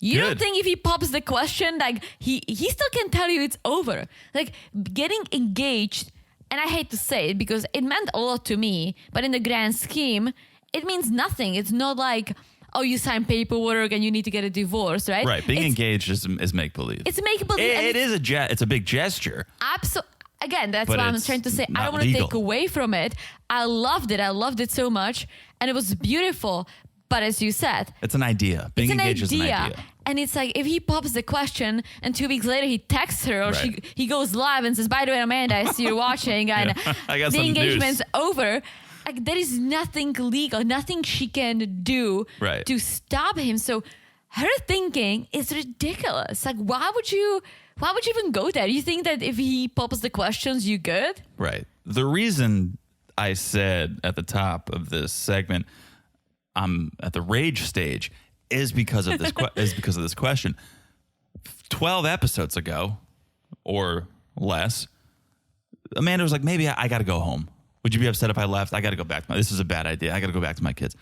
You don't think if he pops the question, like he still can tell you it's over. Like getting engaged, and I hate to say it because it meant a lot to me, but in the grand scheme, it means nothing. It's not like, oh, you sign paperwork and you need to get a divorce, right? Right. Being engaged is make-believe. It's make-believe. It's a big gesture. Absolutely. Again, that's But what I'm it's trying to say. I don't not want to legal. take away from it. I loved it. I loved it so much. And it was beautiful. But as you said, It's an idea. Being engaged is an idea. And it's like, if he pops the question and 2 weeks later he texts her or he goes live and says, by the way, Amanda, I see you're watching and I got the some engagement's news. over. Like, there is nothing legal, nothing she can do to stop him. So her thinking is ridiculous. Like, why would you even go there? You think that if he pops the questions, you good? Right. The reason I said at the top of this segment, I'm at the rage stage, is because of this question. 12 episodes ago, or less, Amanda was like, maybe I got to go home. Would you be upset if I left? I got to go back. This is a bad idea. I got to go back to my kids.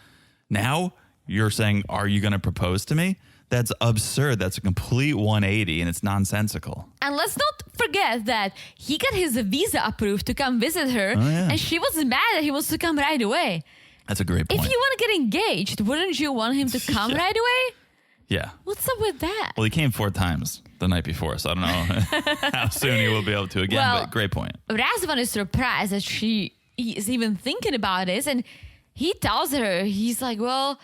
Now you're saying, are you going to propose to me? That's absurd. That's a complete 180 and it's nonsensical. And let's not forget that he got his visa approved to come visit her. And she was mad that he wants to come right away. That's a great point. If you want to get engaged, wouldn't you want him to come right away? Yeah. What's up with that? Well, he came 4 times the night before, so I don't know how soon he will be able to again, but great point. Razvan is surprised that he is even thinking about this, and he tells her, he's like, well,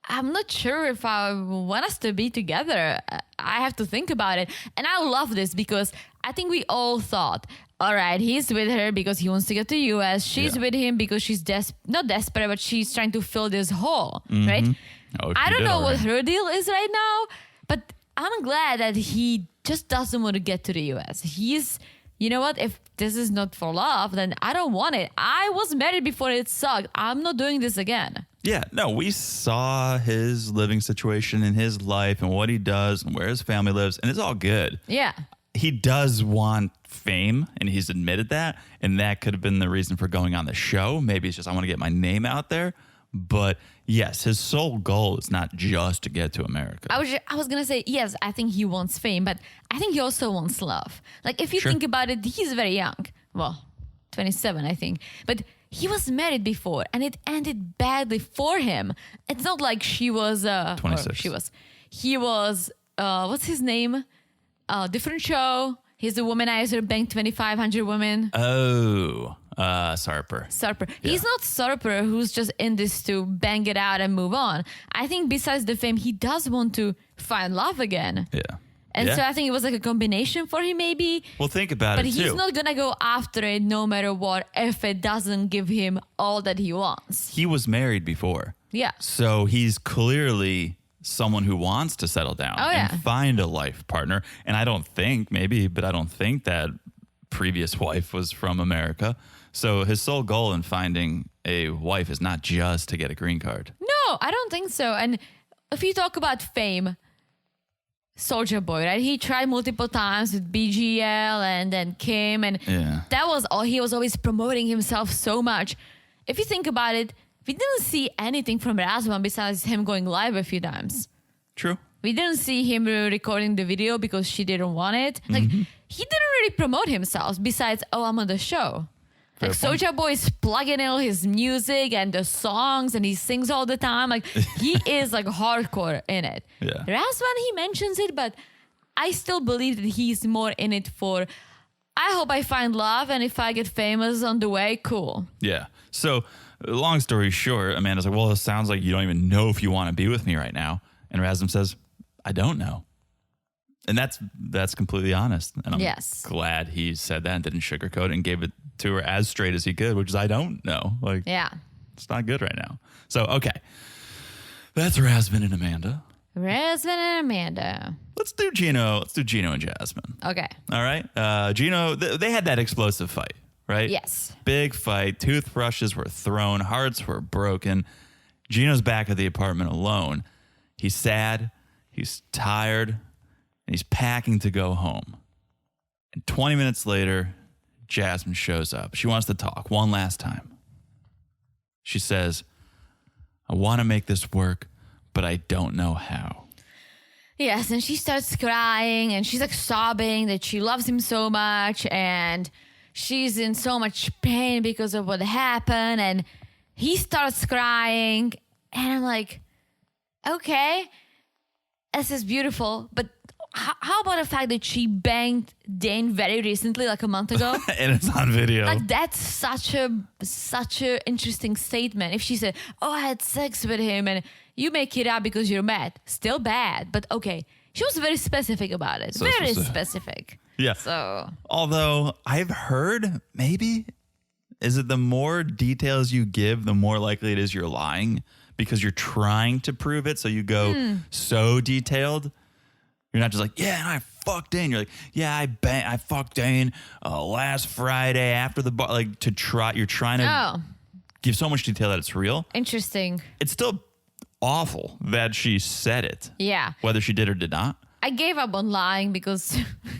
I'm not sure if I want us to be together. I have to think about it. And I love this because I think we all thought, all right, he's with her because he wants to get to the U.S. She's with him because she's not desperate, but she's trying to fill this hole, right? Oh, I don't know what her deal is right now, but I'm glad that he just doesn't want to get to the U.S. He's, you know what? If this is not for love, then I don't want it. I was married before. It sucked. I'm not doing this again. Yeah, no, we saw his living situation in his life and what he does and where his family lives, and it's all good. Yeah. He does want fame, and he's admitted that, and that could have been the reason for going on the show. Maybe it's just, I want to get my name out there. But yes, his sole goal is not just to get to America. I was going to say, yes, I think he wants fame, but I think he also wants love. Like, if you think about it, he's very young. Well, 27, I think. But he was married before, and it ended badly for him. It's not like she was... 26. He was, what's his name? Different show. He's a womanizer, banged 2,500 women. Oh, Sarper. Yeah. He's not Sarper who's just in this to bang it out and move on. I think besides the fame, he does want to find love again. Yeah. And so I think it was like a combination for him maybe. Well, think about it too. But he's not going to go after it no matter what if it doesn't give him all that he wants. He was married before. Yeah. So he's clearly someone who wants to settle down and find a life partner. And I don't think that previous wife was from America. So his sole goal in finding a wife is not just to get a green card. No, I don't think so. And if you talk about fame, Soulja Boy, right? He tried multiple times with BGL and then Kim, and that was all. He was always promoting himself so much. If you think about it, we didn't see anything from Razvan besides him going live a few times. True. We didn't see him recording the video because she didn't want it. Like, he didn't really promote himself besides, oh, I'm on the show. Like, Soulja Boy is plugging in all his music and the songs, and he sings all the time. Like, he is like hardcore in it. Yeah. Razvan, he mentions it, but I still believe that he's more in it for, I hope I find love, and if I get famous on the way, cool. Yeah. So, long story short, Amanda's like, well, it sounds like you don't even know if you want to be with me right now. And Razvan says, I don't know. And that's completely honest. And I'm glad he said that and didn't sugarcoat it and gave it to her as straight as he could, which is, I don't know. Like, it's not good right now. So, okay. That's Razvan and Amanda. Razvan and Amanda. Let's do Gino. Let's do Gino and Jasmine. Okay. All right. Gino, they had that explosive fight, right? Yes. Big fight. Toothbrushes were thrown. Hearts were broken. Gino's back at the apartment alone. He's sad. He's tired. And he's packing to go home. And 20 minutes later, Jasmine shows up. She wants to talk one last time. She says, I want to make this work, but I don't know how. Yes, and she starts crying and she's like sobbing that she loves him so much and she's in so much pain because of what happened. And he starts crying and I'm like, okay, this is beautiful. But how about the fact that she banged Dane very recently, like a month ago? And it's on video. Like that's such a interesting statement. If she said, oh, I had sex with him and you make it up because you're mad. Still bad, but okay. She was very specific about it. Very specific. Yeah. So, although I've heard maybe, is it the more details you give, the more likely it is you're lying because you're trying to prove it. So you go so detailed. You're not just like, yeah, and I fucked Dane. You're like, yeah, I fucked Dane last Friday after the bar. Like you're trying to give so much detail that it's real. Interesting. It's still awful that she said it. Yeah. Whether she did or did not. I gave up on lying because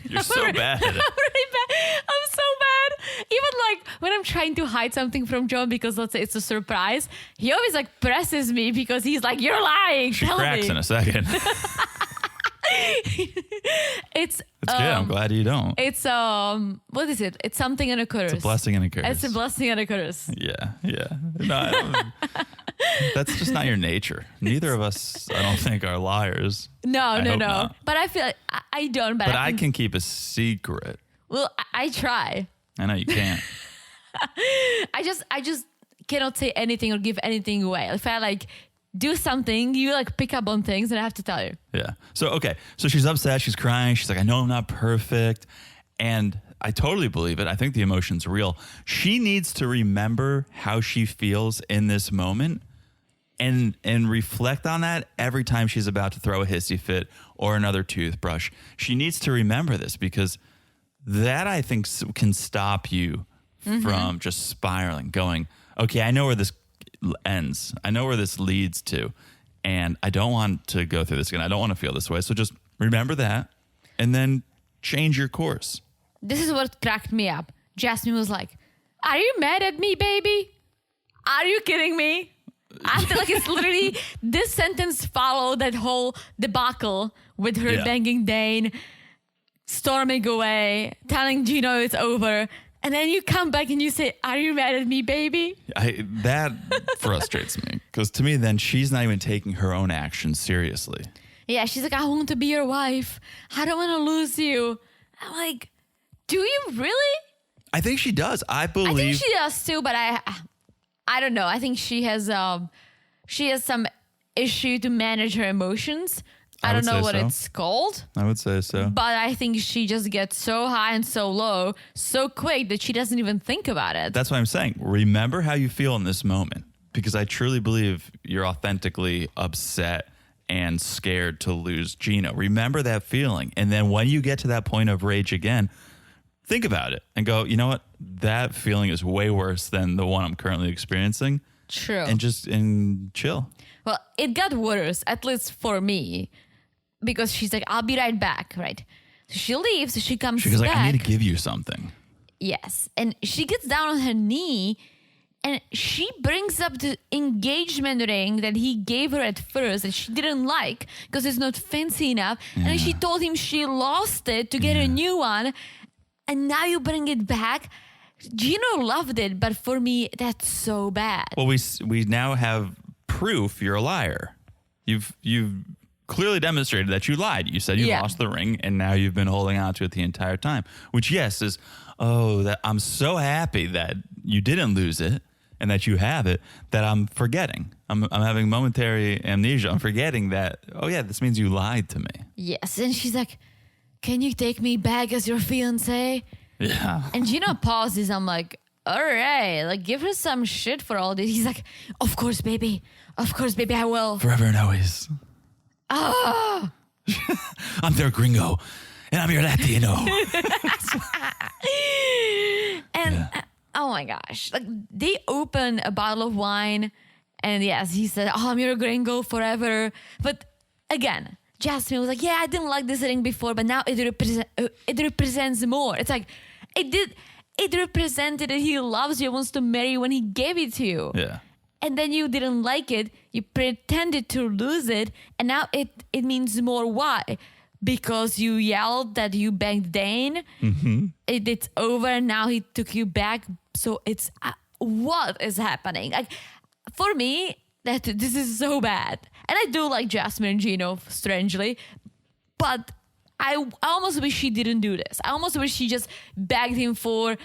You're so bad. I'm really bad. I'm so bad. Even like when I'm trying to hide something from John because let's say it's a surprise, he always like presses me because he's like, you're lying. She Tell cracks me. in a second. It's good. I'm glad you don't. It's what is it? It's something and a curse. It's a blessing and a curse. It's a blessing and a curse. Yeah. No, I don't, that's just not your nature. Neither of us, I don't think, are liars. No. Not. But I feel like I don't. But I can keep a secret. Well, I try. I know you can't. I just cannot say anything or give anything away. If I like do something, you like pick up on things and I have to tell you. Yeah. So, okay. So she's upset. She's crying. She's like, I know I'm not perfect. And I totally believe it. I think the emotion's real. She needs to remember how she feels in this moment and reflect on that every time she's about to throw a hissy fit or another toothbrush. She needs to remember this because that, I think, can stop you from just spiraling, going, okay, I know where this ends. I know where this leads to. And I don't want to go through this again. I don't want to feel this way. So just remember that and then change your course. This is what cracked me up. Jasmine was like, are you mad at me, baby? Are you kidding me? I feel like it's literally this sentence followed that whole debacle with her banging Dane, storming away, telling Gino it's over. And then you come back and you say, are you mad at me, baby? That frustrates me because to me, then she's not even taking her own actions seriously. Yeah, she's like, I want to be your wife. I don't want to lose you. I'm like, do you really? I think she does. I believe. I think she does too, but I don't know. I think she has some issue to manage her emotions. I don't know what it's called. I would say so. But I think she just gets so high and so low so quick that she doesn't even think about it. That's what I'm saying. Remember how you feel in this moment, because I truly believe you're authentically upset and scared to lose Gino. Remember that feeling. And then when you get to that point of rage again, think about it and go, you know what? That feeling is way worse than the one I'm currently experiencing. True. And chill. Well, it got worse, at least for me. Because she's like, I'll be right back, right? So she leaves, so she comes back. She goes like, I need to give you something. Yes. And she gets down on her knee and she brings up the engagement ring that he gave her at first that she didn't like because it's not fancy enough. Yeah. And then she told him she lost it to get a new one. And now you bring it back. Gino loved it, but for me, that's so bad. Well, we now have proof you're a liar. You've clearly demonstrated that you lied. You said you lost the ring, and now you've been holding on to it the entire time. Which, yes, is, that I'm so happy that you didn't lose it and that you have it that I'm forgetting. I'm having momentary amnesia. I'm forgetting that, this means you lied to me. Yes, and she's like, can you take me back as your fiancé? Yeah. And Gino pauses. I'm like, all right, like give her some shit for all this. He's like, of course, baby, I will. Forever and always. Oh. I'm their gringo, and I'm your Latino. And oh my gosh, like they open a bottle of wine, and yes, he said, "Oh, I'm your gringo forever." But again, Jasmine was like, "Yeah, I didn't like this ring before, but now it represents more." It's like it represented that he loves you, wants to marry you when he gave it to you. Yeah. and then you didn't like it, you pretended to lose it, and now it means more. Why? Because you yelled that you banged Dane. It's over, and now he took you back. So it's what is happening? Like, for me, this is so bad. And I do like Jasmine and Gino, strangely, but I almost wish she didn't do this. I almost wish she just begged him for,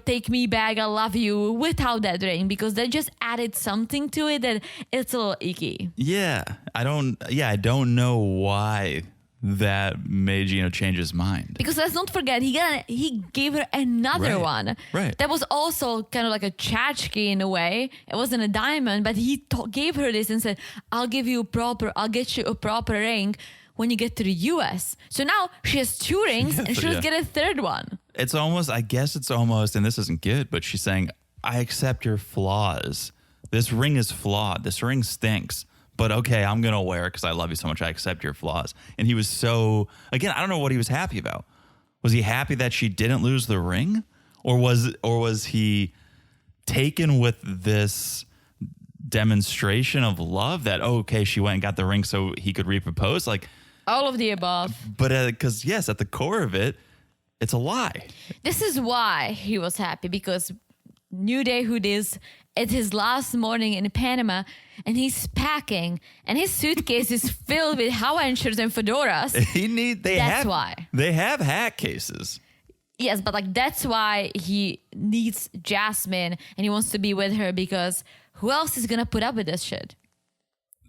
take me back, I love you, without that ring, because they just added something to it that it's a little icky. Yeah, I don't know why that made Gino change his mind. Because let's not forget, he gave her another one. Right. That was also kind of like a tchotchke in a way. It wasn't a diamond, but he gave her this and said, I'll get you a proper ring when you get to the US. So now she has 2 rings and she'll get a third one. It's almost, and this isn't good, but she's saying, I accept your flaws. This ring is flawed. This ring stinks. But okay, I'm going to wear it because I love you so much. I accept your flaws. And he was so, again, I don't know what he was happy about. Was he happy that she didn't lose the ring? Or was he taken with this demonstration of love that, okay, she went and got the ring so he could repropose? Like, all of the above. But because, yes, at the core of it, it's a lie. This is why he was happy, because New Day Hood is, it's his last morning in Panama, and he's packing, and his suitcase is filled with Hawaiian shirts and fedoras. That's why. They have hat cases. Yes, but like that's why he needs Jasmine, and he wants to be with her, because who else is going to put up with this shit?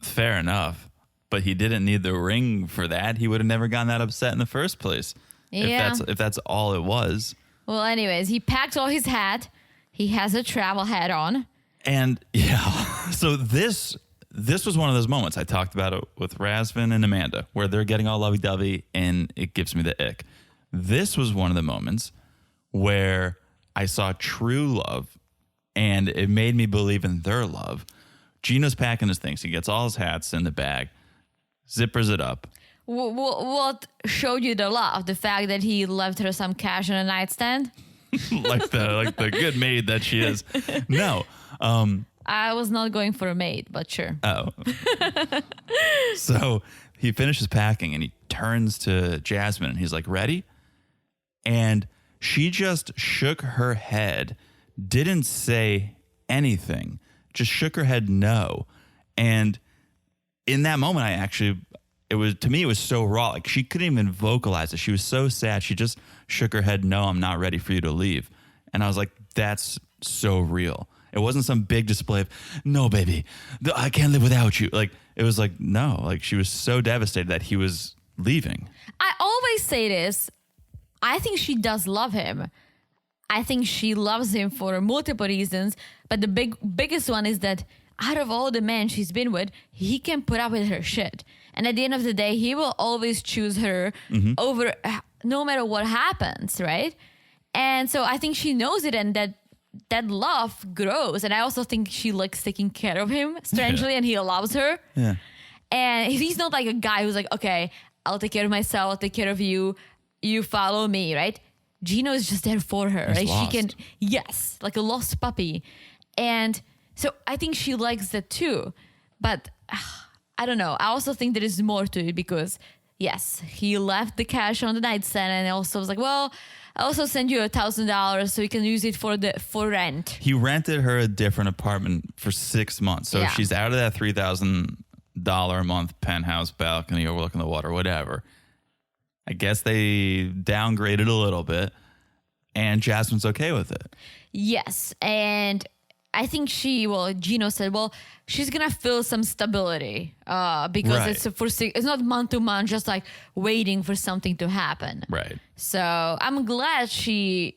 Fair enough. But he didn't need the ring for that. He would have never gotten that upset in the first place. Yeah. If that's all it was. Well, anyways, he packed all his hat. He has a travel hat on. And yeah, so this was one of those moments I talked about it with Razvan and Amanda, where they're getting all lovey-dovey and it gives me the ick. This was one of the moments where I saw true love and it made me believe in their love. Gino's packing his things. He gets all his hats in the bag, zippers it up. What showed you the love? The fact that he left her some cash on a nightstand? like the good maid that she is. No. I was not going for a maid, but sure. Oh. So he finishes packing and he turns to Jasmine and he's like, ready? And she just shook her head, didn't say anything, just shook her head no. And in that moment, it was so raw. Like, she couldn't even vocalize it. She was so sad. She just shook her head, no, I'm not ready for you to leave. And I was like, that's so real. It wasn't some big display of, no, baby, I can't live without you. Like, it was like, no, like she was so devastated that he was leaving. I always say this. I think she does love him. I think she loves him for multiple reasons. But the biggest one is that out of all the men she's been with, he can put up with her shit. And at the end of the day, he will always choose her over no matter what happens, right? And so I think she knows it, and that love grows. And I also think she likes taking care of him, strangely, and he loves her. Yeah. And he's not like a guy who's like, okay, I'll take care of myself, I'll take care of you, you follow me, right? Gino is just there for her, He's right? lost. She can, yes, like a lost puppy. And so I think she likes that too. But I don't know. I also think there is more to it, because yes, he left the cash on the nightstand, and also was like, well, I also send you $1,000 so you can use it for rent. He rented her a different apartment for 6 months. So Yeah. she's out of that $3,000 a month penthouse balcony overlooking the water, whatever. I guess they downgraded a little bit, and Jasmine's okay with it. Yes, and I think Gino said, well, she's gonna feel some stability because Right. it's not month to month, just like waiting for something to happen. Right. So I'm glad she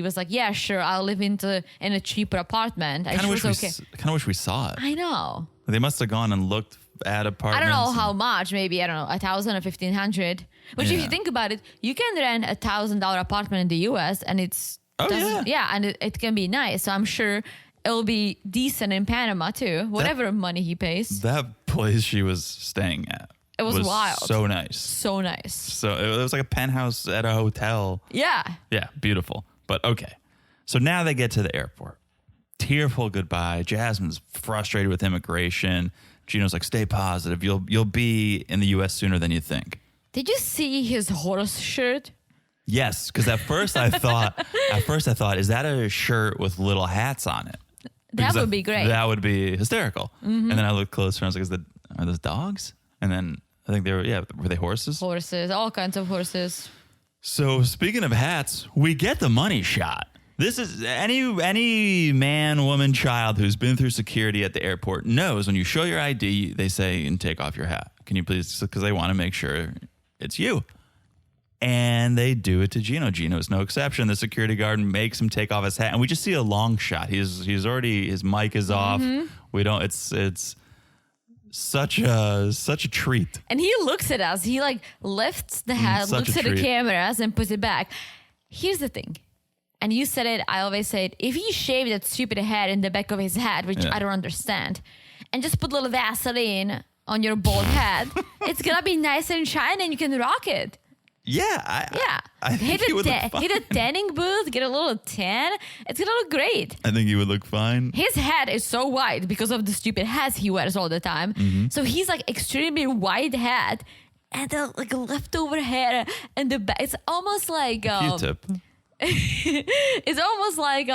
was like, yeah, sure, I'll live in a cheaper apartment. Kind of wish we saw it. I know. They must have gone and looked at I apartments. don't know how much, maybe, I don't know, 1,000 or 1,500. But if Yeah. you think about it, you can rent $1,000 apartment in the US, and and it can be nice. So I'm sure it'll be decent in Panama too, whatever money he pays. That place she was staying at. It was wild. So nice. So nice. So it was like a penthouse at a hotel. Yeah. Yeah, beautiful. But okay. So now they get to the airport. tearful goodbye. Jasmine's frustrated with immigration. Gino's like, stay positive. You'll be in the U.S. sooner than you think. Did you see his horse shirt? Yes, because at first I thought, is that a shirt with little hats on it? That would be great. That would be hysterical. And then I looked closer and I was like, are those dogs? And then I think were they horses? Horses, all kinds of horses. So speaking of hats, we get the money shot. This is any man, woman, child who's been through security at the airport knows when you show your ID, they say, and take off your hat. Can you please, because they want to make sure it's you. And they do it to Gino. Gino is no exception. The security guard makes him take off his hat, and we just see a long shot. He's already, his mic is off. We don't. It's such a treat. And he looks at us. He like lifts the hat, looks at the cameras, and puts it back. Here's the thing, and you said it. I always say it. If he shaved that stupid head in the back of his head, which I don't understand, and just put a little Vaseline on your bald head, it's gonna be nice and shiny, and you can rock it. Yeah. I think hit a tanning booth, get a little tan. It's gonna look great. I think he would look fine. His head is so white because of the stupid hats he wears all the time. So he's like extremely white hat and the like leftover hair and the back. It's almost like Q-tip. it's almost like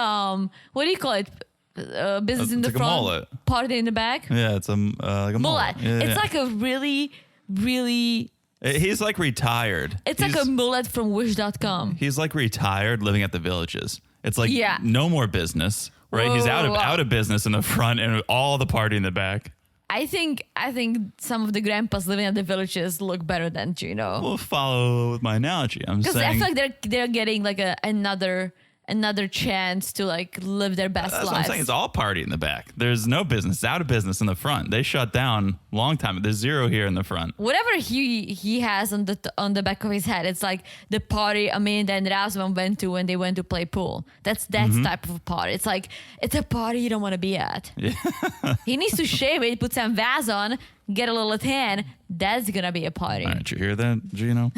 what do you call it? Business in the like front, a mullet. party in the back. Yeah, it's like a mullet. It's like a really, really. He's like retired. It's like a mullet from Wish.com. He's like retired, living at the Villages. It's like no more business, right? Whoa, He's out of business in the front and all the party in the back. I think some of the grandpas living at the Villages look better than Gino. We'll follow with my analogy. I'm saying, because I feel like they're getting like another chance to like live their best lives. That's what I'm saying. It's all party in the back. There's no business. It's out of business in the front. They shut down a long time. There's zero here in the front. Whatever he has on the back of his head, it's like the party Amanda and Razvan went to when they went to play pool. That's type of a party. It's like it's a party you don't want to be at. Yeah. He needs to shave it, put some Vaz on, get a little tan. That's gonna be a party. All right, you hear that, Gino?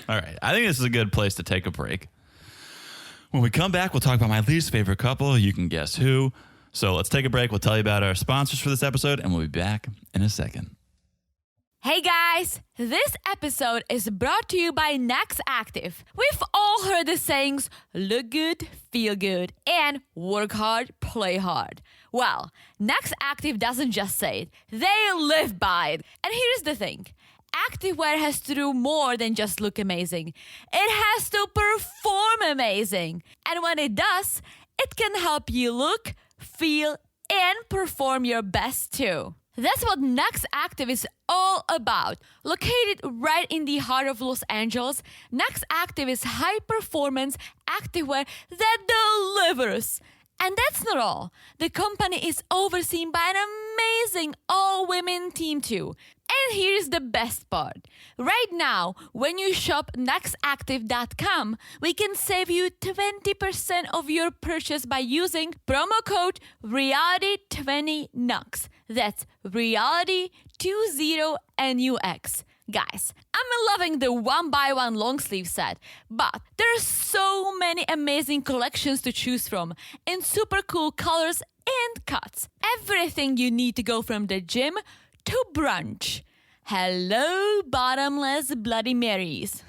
All right, I think this is a good place to take a break. When we come back, we'll talk about my least favorite couple. You can guess who. So let's take a break. We'll tell you about our sponsors for this episode, and we'll be back in a second. Hey guys, this episode is brought to you by Next Active. We've all heard the sayings, look good, feel good, and work hard, play hard. Well, Next Active doesn't just say it, they live by it. And here's the thing. Activewear has to do more than just look amazing. It has to perform amazing. And when it does, it can help you look, feel, and perform your best too. That's what Next Active is all about. Located right in the heart of Los Angeles, Next Active is high-performance activewear that delivers. And that's not all. The company is overseen by an amazing all-women team too. And here's the best part. Right now, when you shop nextactive.com, we can save you 20% of your purchase by using promo code REALITY20NUX. That's REALITY20NUX. Guys, I'm loving the 1x1 long sleeve set, but there are so many amazing collections to choose from in super cool colors and cuts. Everything you need to go from the gym to brunch. Hello, bottomless Bloody Marys.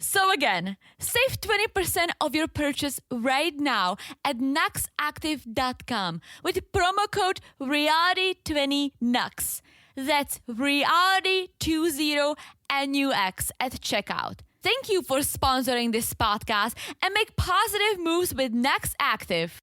So again, save 20% of your purchase right now at nextactive.com with promo code REALITY20NUX. That's REALITY20NUX at checkout. Thank you for sponsoring this podcast and make positive moves with Next Active.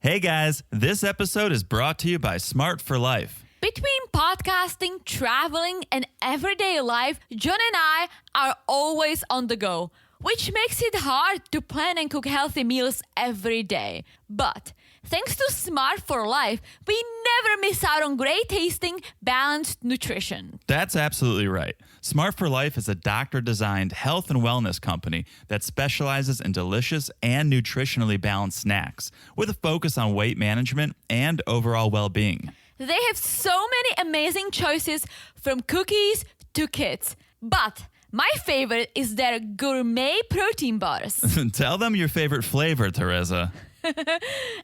Hey guys, this episode is brought to you by Smart for Life. Between podcasting, traveling, and everyday life, John and I are always on the go, which makes it hard to plan and cook healthy meals every day. But thanks to Smart for Life, we never miss out on great tasting, balanced nutrition. That's absolutely right. Smart for Life is a doctor-designed health and wellness company that specializes in delicious and nutritionally balanced snacks with a focus on weight management and overall well-being. They have so many amazing choices from cookies to kits. But my favorite is their gourmet protein bars. Tell them your favorite flavor, Teresa.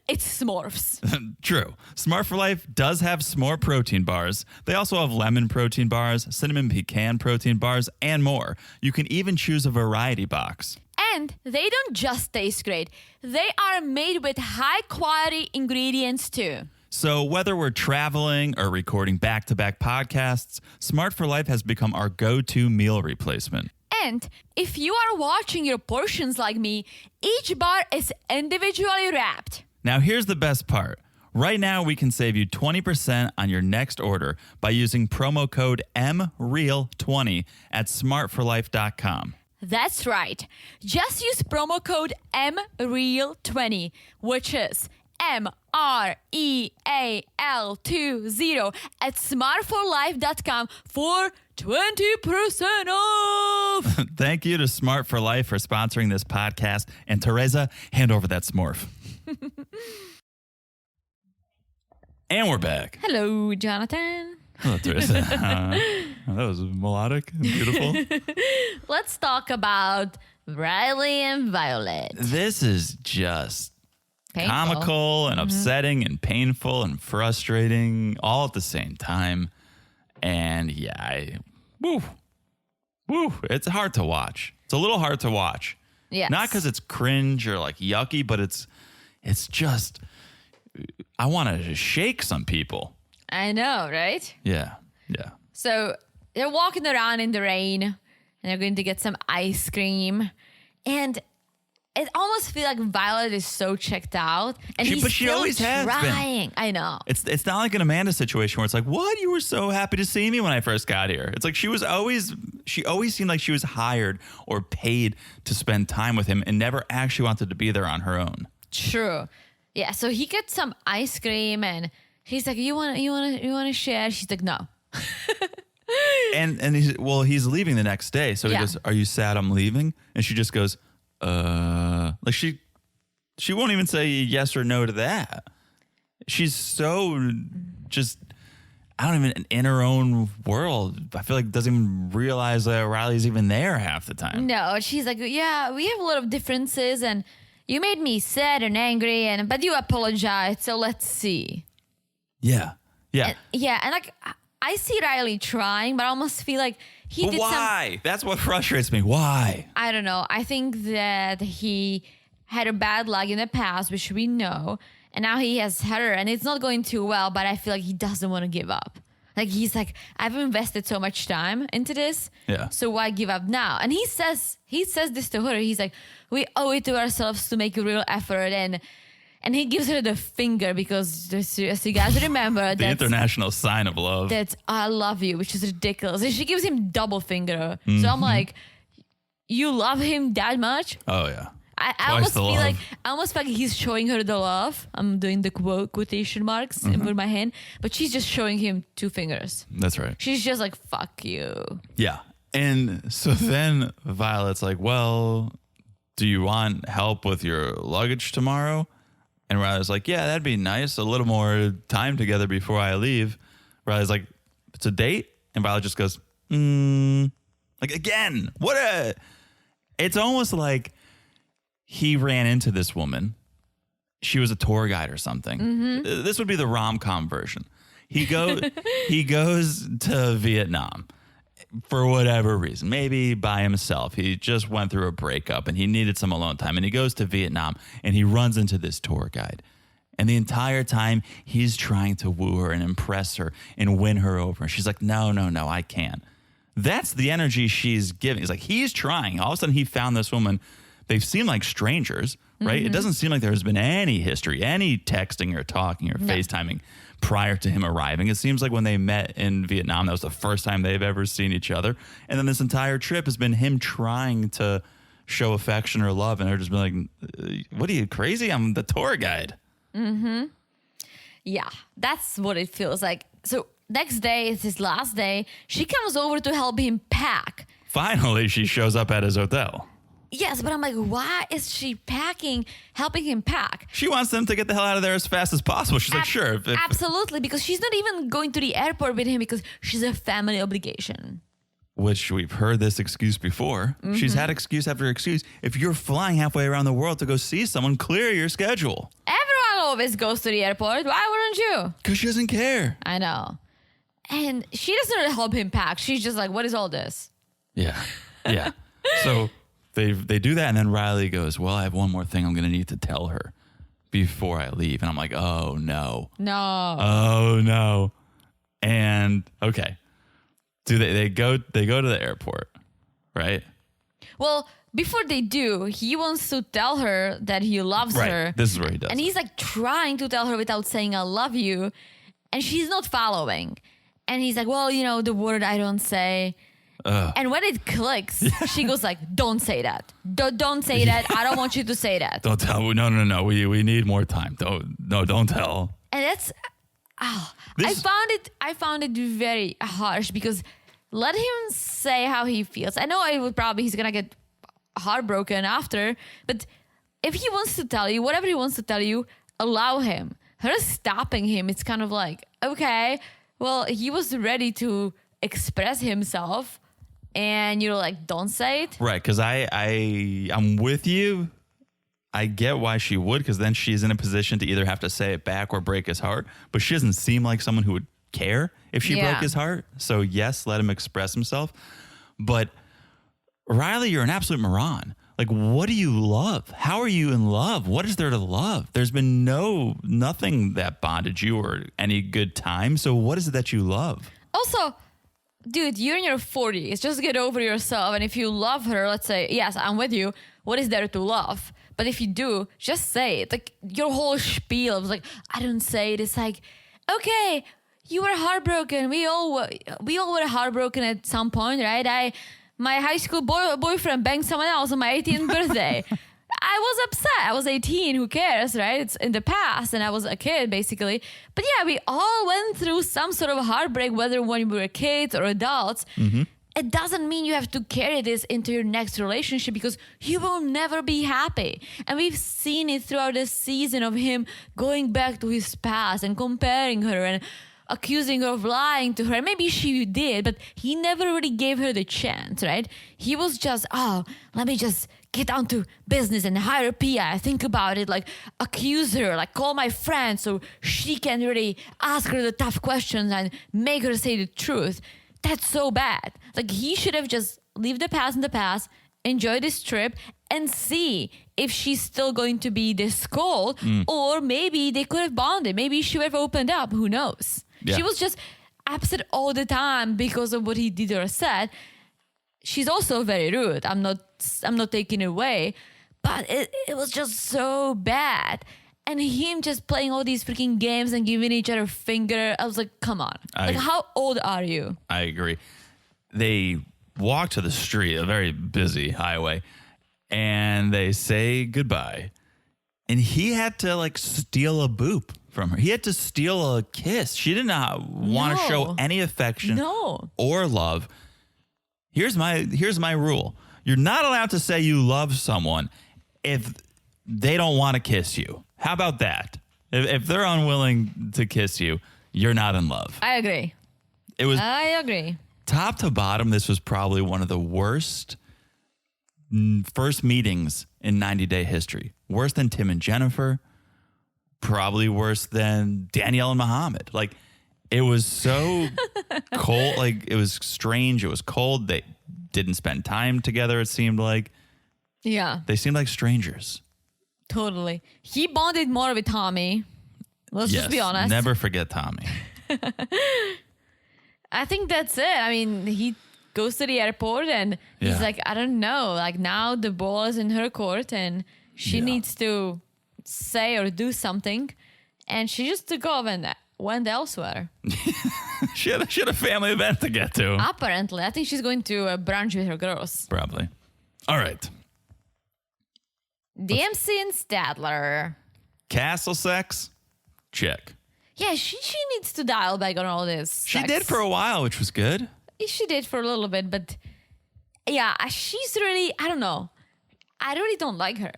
It's Smurfs. True. Smart for Life does have s'more protein bars. They also have lemon protein bars, cinnamon pecan protein bars, and more. You can even choose a variety box. And they don't just taste great. They are made with high quality ingredients too. So whether we're traveling or recording back-to-back podcasts, Smart for Life has become our go-to meal replacement. And if you are watching your portions like me, each bar is individually wrapped. Now here's the best part. Right now we can save you 20% on your next order by using promo code MREAL20 at smartforlife.com. That's right. Just use promo code MREAL20, which is MREAL20 at smartforlife.com for 20% off. Thank you to Smart for Life for sponsoring this podcast. And Teresa, hand over that Smurf. And we're back. Hello, Jonathan. Hello, Teresa. That was melodic and beautiful. Let's talk about Riley and Violet. This is just Painful. comical and upsetting and painful and frustrating all at the same time. And yeah, it's hard to watch. It's a little hard to watch. Yes. Not because it's cringe or like yucky, but it's just, I want to shake some people. I know, right? Yeah. So they're walking around in the rain and they're going to get some ice cream. And it almost feels like Violet is so checked out. And She still always has been. trying. I know. It's not like an Amanda situation where it's like, what? You were so happy to see me when I first got here. It's like she always seemed like she was hired or paid to spend time with him and never actually wanted to be there on her own. True. Yeah, so he gets some ice cream and he's like, you want to share? She's like, no. And he's leaving the next day. So he goes, are you sad I'm leaving? And she just goes, like she won't even say yes or no to that. She's so just, I don't even, in her own world. I feel like doesn't even realize that Riley's even there half the time. No, she's like, yeah, we have a lot of differences and you made me sad and angry, but you apologized, so let's see. Yeah. And like, I see Riley trying, but I almost feel like he did why? That's what frustrates me. Why? I don't know. I think that he had a bad luck in the past, which we know, and now he has her, and it's not going too well, but I feel like he doesn't want to give up. Like, he's like, I've invested so much time into this, so why give up now? And he says this to her. He's like, we owe it to ourselves to make a real effort, and he gives her the finger because, as you guys remember, the international sign of love. That's I love you, which is ridiculous. And she gives him double finger. So I'm like, you love him that much? Oh yeah. I almost feel like he's showing her the love. I'm doing the quotation marks with my hand, but she's just showing him two fingers. That's right. She's just like, fuck you. Yeah. And so then Violet's like, well, do you want help with your luggage tomorrow? And Riley's like, yeah, that'd be nice. A little more time together before I leave. Riley's like, it's a date? And Violet just goes, like, again, it's almost like he ran into this woman. She was a tour guide or something. This would be the rom-com version. He goes to Vietnam for whatever reason, maybe by himself. He just went through a breakup and he needed some alone time. And he goes to Vietnam and he runs into this tour guide. And the entire time he's trying to woo her and impress her and win her over. And she's like, no, I can't. That's the energy she's giving. It's like he's trying. All of a sudden he found this woman. They seem like strangers, right? It doesn't seem like there's been any history, any texting or talking or FaceTiming prior to him arriving. It seems like when they met in Vietnam, that was the first time they've ever seen each other. And then this entire trip has been him trying to show affection or love. And they're just been like, what are you, crazy? I'm the tour guide. Yeah, that's what it feels like. So next day, it's his last day. She comes over to help him pack. Finally, she shows up at his hotel. Yes, but I'm like, why is she helping him pack? She wants them to get the hell out of there as fast as possible. She's like, sure. Absolutely, because she's not even going to the airport with him because she's a family obligation. which we've heard this excuse before. She's had excuse after excuse. If you're flying halfway around the world to go see someone, clear your schedule. Everyone always goes to the airport. Why wouldn't you? Because she doesn't care. I know. And she doesn't really help him pack. She's just like, what is all this? Yeah. Yeah. So they do that. And then Riley goes, well, I have one more thing I'm going to need to tell her before I leave. And I'm like, oh, no. No. Oh, no. And okay. Do they go to the airport, right? Well, before they do, he wants to tell her that he loves her. This is where he does. And he's like trying to tell her without saying I love you. And she's not following. And he's like, well, the word I don't say. And when it clicks, she goes like, don't say that. Don't say that. I don't want you to say that. Don't tell. No. We need more time. Don't tell. And that's, I found it very harsh because let him say how he feels. I know he's going to get heartbroken after, but if he wants to tell you, whatever he wants to tell you, allow him. Her stopping him, it's kind of like, okay, well, he was ready to express himself. And you're like, don't say it. Right, because I'm with you. I get why she would, because then she's in a position to either have to say it back or break his heart. But she doesn't seem like someone who would care if she broke his heart. So yes, let him express himself. But Riley, you're an absolute moron. Like, what do you love? How are you in love? What is there to love? There's been nothing that bonded you or any good time. So what is it that you love? Also, dude, you're in your 40s. Just get over yourself. And if you love her, let's say, yes, I'm with you. What is there to love? But if you do, just say it. Like your whole spiel was like, I don't say it. It's like, okay, you were heartbroken. We all were heartbroken at some point, right? My high school boyfriend banged someone else on my 18th birthday. I was upset. I was 18. Who cares, right? It's in the past, and I was a kid, basically. But yeah, we all went through some sort of heartbreak, whether when we were kids or adults. Mm-hmm. It doesn't mean you have to carry this into your next relationship because you will never be happy. And we've seen it throughout the season of him going back to his past and comparing her and accusing her of lying to her. Maybe she did, but he never really gave her the chance, right? He was just, let me just get down to business and hire a PI. Think about it, like accuse her, like call my friend so she can really ask her the tough questions and make her say the truth. That's so bad. Like he should have just leave the past in the past, enjoy this trip and see if she's still going to be this cold or maybe they could have bonded. Maybe she would have opened up. Who knows? Yeah. She was just upset all the time because of what he did or said. She's also very rude. I'm not taking it away, but it was just so bad. And him just playing all these freaking games and giving each other finger. I was like, come on. How old are you? I agree. They walk to the street, a very busy highway, and they say goodbye. And he had to like steal a boop from her. He had to steal a kiss. She did not want to show any affection or love. Here's my rule. You're not allowed to say you love someone if they don't want to kiss you. How about that? If they're unwilling to kiss you, you're not in love. I agree. I agree. Top to bottom, this was probably one of the worst first meetings in 90 Day history. Worse than Tim and Jennifer. Probably worse than Danielle and Muhammad. Like, it was so cold. Like, it was strange. It was cold. They didn't spend time together, it seemed like. Yeah. They seemed like strangers. Totally. He bonded more with Tommy. Let's just be honest. Never forget Tommy. I think that's it. I mean, he goes to the airport and he's like, I don't know. Like, now the ball is in her court and she needs to say or do something. And she just took off and went elsewhere. she had a family event to get to. Apparently. I think she's going to brunch with her girls. Probably. All right. Dempsey and Statler. Castle sex? Check. Yeah, she needs to dial back on all this. She did for a while, which was good. She did for a little bit, but yeah, she's really, I don't know. I really don't like her.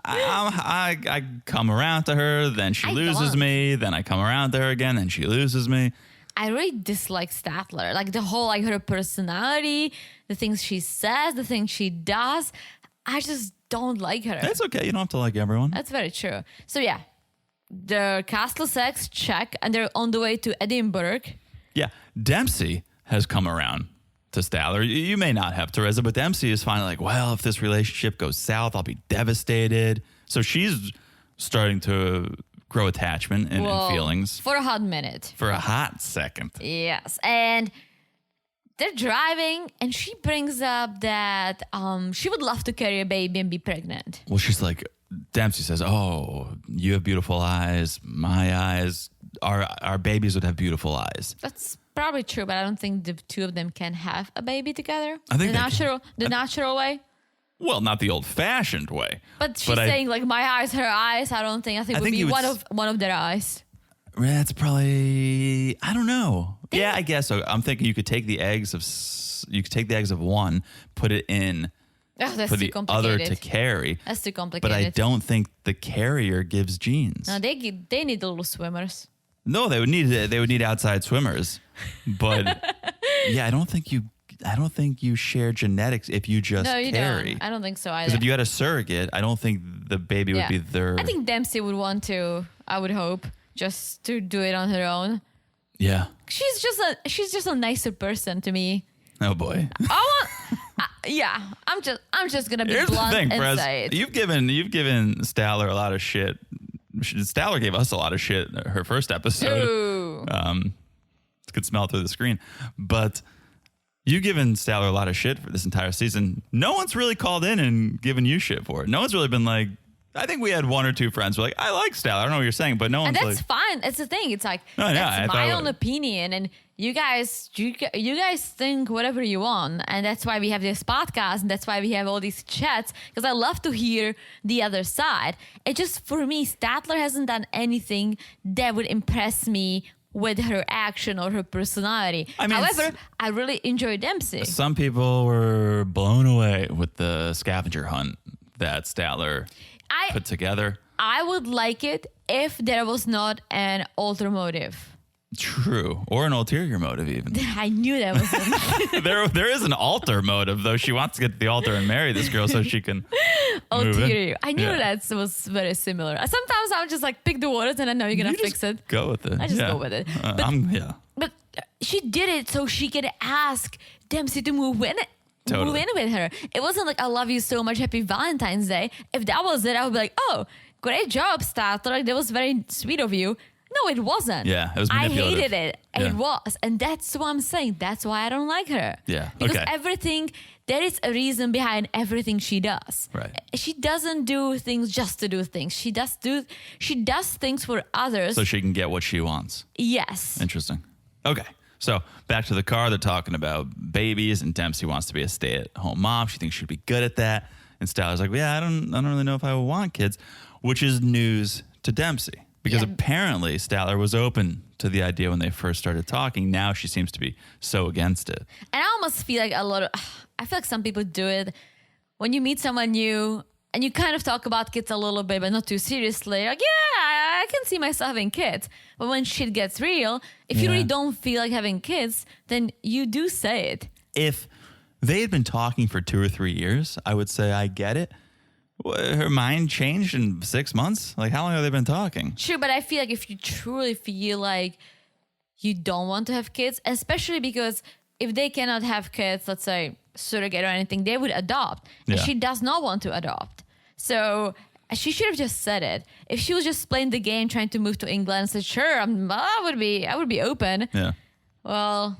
I come around to her, then she loses me, then I come around to her again, then she loses me. I really dislike Statler. Like the whole, like her personality, the things she says, the things she does. I just don't like her. That's okay. You don't have to like everyone. That's very true. So yeah, the castle sex check, and they're on the way to Edinburgh. Yeah, Dempsey has come around to Statler. You may not have, Teresa, but Dempsey is finally like, well, if this relationship goes south, I'll be devastated. So she's starting to grow attachment and feelings. For a hot minute. For a hot second. Yes. And they're driving, and she brings up that she would love to carry a baby and be pregnant. Well, she's like, Dempsey says, oh, you have beautiful eyes. My eyes, our babies would have beautiful eyes. That's probably true, but I don't think the two of them can have a baby together. I think the natural way. Well, not the old-fashioned way. But she's saying, like, my eyes, her eyes. I think it would be one of their eyes. That's probably, I don't know. Yeah, I guess so. I'm thinking you could take the eggs of one, put it in for the other to carry. That's too complicated. But I don't think the carrier gives genes. No, they need little swimmers. No, they would need outside swimmers. But yeah, I don't think you share genetics if you just carry. Don't. I don't think so either. Because if you had a surrogate, I don't think the baby would be their. I think Dempsey would want to. I would hope just to do it on her own. Yeah. She's just a nicer person to me. Oh boy. I'm just gonna be Here's blunt the thing, and Prez. say it. You've given Statler a lot of shit. Statler gave us a lot of shit her first episode. Ooh. Could smell it through the screen, but you've given Statler a lot of shit for this entire season. No one's really called in and given you shit for it. No one's really been like. I think we had one or two friends who were like, I like Statler. I don't know what you're saying, but no one's and that's like, fine. It's the thing. It's like that's my own opinion, and you guys think whatever you want, and that's why we have this podcast, and that's why we have all these chats, because I love to hear the other side. It just, for me, Statler hasn't done anything that would impress me with her action or her personality. However, I really enjoy Dempsey. Some people were blown away with the scavenger hunt that Statler put together. I would like it if there was not an ulterior motive. True. Or an ulterior motive even. I knew that was there is an altar motive, though. She wants to get to the altar and marry this girl so she can ulterior. I knew that was very similar. Sometimes I would just like pick the words and I know you're going to fix it. Go with it. I just go with it. But she did it so she could ask Dempsey to move in. Move in with her. It wasn't like, I love you so much, happy Valentine's Day. If that was it, I would be like, oh, great job, Statler. Like, that was very sweet of you. No, it wasn't. Yeah, it was manipulative. I hated it. Yeah. It was. And that's what I'm saying. That's why I don't like her. Yeah. Because everything, there is a reason behind everything she does. Right. She doesn't do things just to do things. She does things for others. So she can get what she wants. Yes. Interesting. Okay. So back to the car, they're talking about babies, and Dempsey wants to be a stay-at-home mom. She thinks she'd be good at that. And Statler's like, yeah, I don't really know if I want kids, which is news to Dempsey. Because apparently Statler was open to the idea when they first started talking. Now she seems to be so against it. And I almost feel like I feel like some people do it when you meet someone new and you kind of talk about kids a little bit, but not too seriously. Like, yeah, I can see myself having kids. But when shit gets real, if you really don't feel like having kids, then you do say it. If they had been talking for 2 or 3 years, I would say I get it. Her mind changed in 6 months? Like, how long have they been talking? Sure, but I feel like if you truly feel like you don't want to have kids, especially because if they cannot have kids, let's say surrogate or anything, they would adopt. And she does not want to adopt. So she should have just said it. If she was just playing the game, trying to move to England and said, sure, I would be open. Yeah. Well,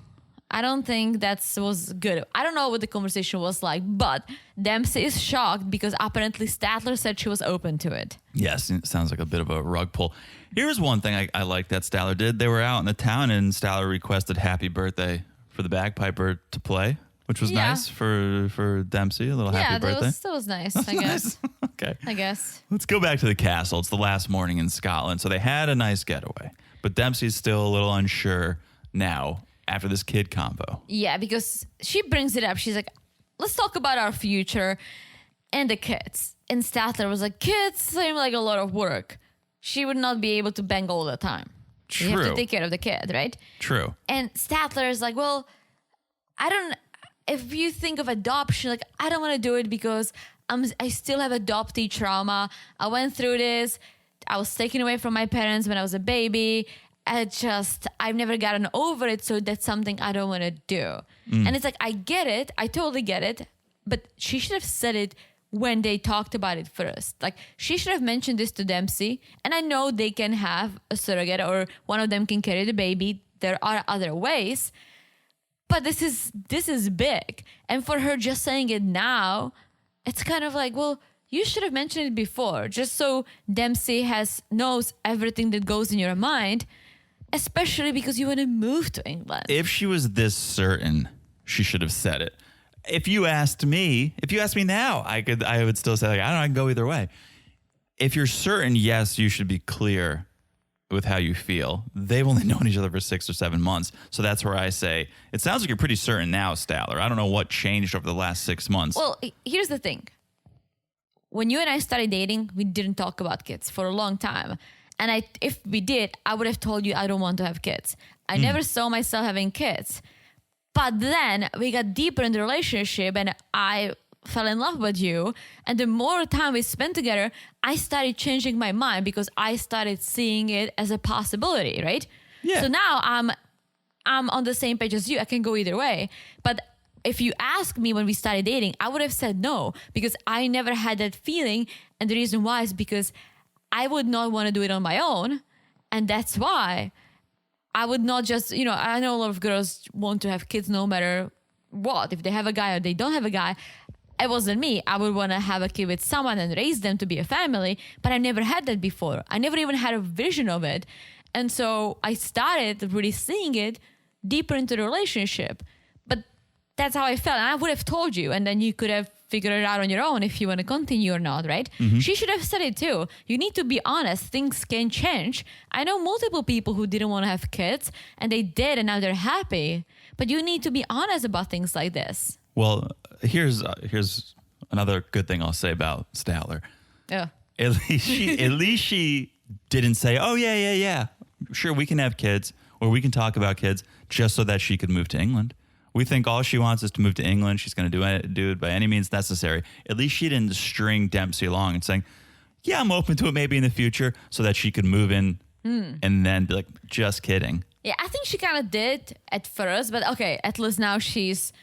I don't think that was good. I don't know what the conversation was like, but Dempsey is shocked because apparently Statler said she was open to it. Yes, it sounds like a bit of a rug pull. Here's one thing I like that Statler did. They were out in the town and Statler requested happy birthday for the bagpiper to play, which was nice for Dempsey. A little happy birthday. Yeah, that was nice, I guess. Okay. I guess. Let's go back to the castle. It's the last morning in Scotland. So they had a nice getaway, but Dempsey's still a little unsure now after this kid combo. Yeah, because she brings it up. She's like, let's talk about our future and the kids. And Statler was like, kids seem like a lot of work. She would not be able to bang all the time. You have True. to take care of the kid, right? True. And Statler is like, well, if you think of adoption, like, I don't want to do it because I still have adoptee trauma. I went through this. I was taken away from my parents when I was a baby. I've never gotten over it. So that's something I don't want to do. And it's like, I get it. I totally get it. But she should have said it when they talked about it first. Like, she should have mentioned this to Dempsey. And I know they can have a surrogate or one of them can carry the baby. There are other ways. But this is big. And for her just saying it now, it's kind of like, well, you should have mentioned it before, just so Dempsey knows everything that goes in your mind, especially because you want to move to England. If she was this certain, she should have said it. If you asked me now, I would still say, like, I can go either way. If you're certain, yes, you should be clear with how you feel. They've only known each other for 6 or 7 months. So that's where I say, it sounds like you're pretty certain now, Statler. I don't know what changed over the last 6 months. Well, here's the thing. When you and I started dating, we didn't talk about kids for a long time. And if we did, I would have told you I don't want to have kids. I never saw myself having kids. But then we got deeper in the relationship and I fell in love with you. And the more time we spent together, I started changing my mind because I started seeing it as a possibility, right? Yeah. So now I'm on the same page as you. I can go either way. But if you ask me when we started dating, I would have said no because I never had that feeling. And the reason why is because I would not want to do it on my own. And that's why I would not just, I know a lot of girls want to have kids no matter what. If they have a guy or they don't have a guy, it wasn't me. I would want to have a kid with someone and raise them to be a family. But I never had that before. I never even had a vision of it. And so I started really seeing it deeper into the relationship. But that's how I felt. And I would have told you. And then you could have figured it out on your own if you want to continue or not, right? Mm-hmm. She should have said it too. You need to be honest. Things can change. I know multiple people who didn't want to have kids and they did and now they're happy. But you need to be honest about things like this. Well, here's another good thing I'll say about Statler. Yeah. At least she didn't say, "Oh yeah, sure we can have kids or we can talk about kids," just so that she could move to England. We think all she wants is to move to England. She's going to do it by any means necessary. At least she didn't string Dempsey along and saying, "Yeah, I'm open to it maybe in the future," so that she could move in and then be like, "Just kidding." Yeah, I think she kind of did at first, but okay, at least now she's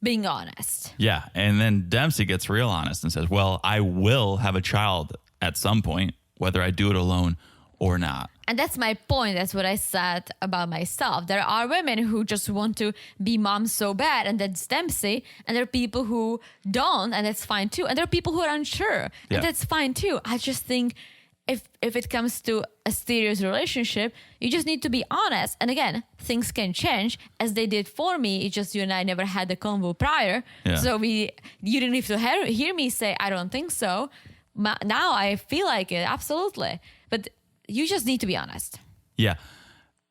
being honest. Yeah, and then Dempsey gets real honest and says, well, I will have a child at some point, whether I do it alone or not. And that's my point. That's what I said about myself. There are women who just want to be moms so bad, and that's Dempsey. And there are people who don't, and that's fine too. And there are people who are unsure, and that's fine too. I just think if it comes to a serious relationship, you just need to be honest. And again, things can change as they did for me. It's just you and I never had the convo prior. Yeah. So you didn't have to hear me say, I don't think so. Now I feel like it, absolutely. But you just need to be honest. Yeah.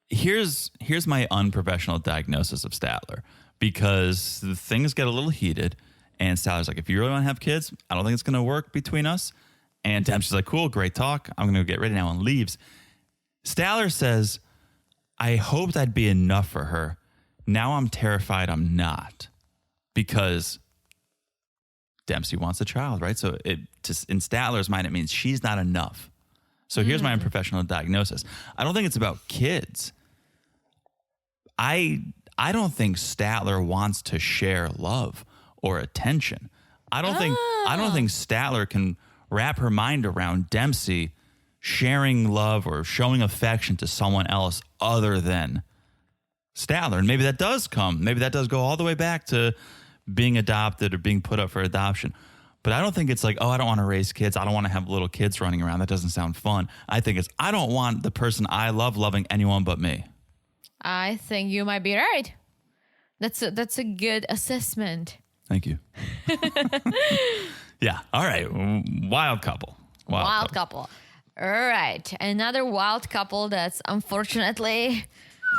Here's my unprofessional diagnosis of Statler, because things get a little heated and Statler's like, if you really want to have kids, I don't think it's going to work between us. And Dempsey's like, cool, great talk. I'm going to get ready now, and leaves. Statler says, I hoped I'd be enough for her. Now I'm terrified I'm not, because Dempsey wants a child, right? So in Statler's mind, it means she's not enough. So here's my unprofessional diagnosis. I don't think it's about kids. I don't think Statler wants to share love or attention. I don't think Statler can wrap her mind around Dempsey sharing love or showing affection to someone else other than Statler. And maybe that does go all the way back to being adopted or being put up for adoption. But I don't think it's like, oh, I don't want to raise kids. I don't want to have little kids running around. That doesn't sound fun. I think it's, I don't want the person I love loving anyone but me. I think you might be right. That's a good assessment. Thank you. Yeah. All right. Wild couple. Wild couple. All right. Another wild couple that's unfortunately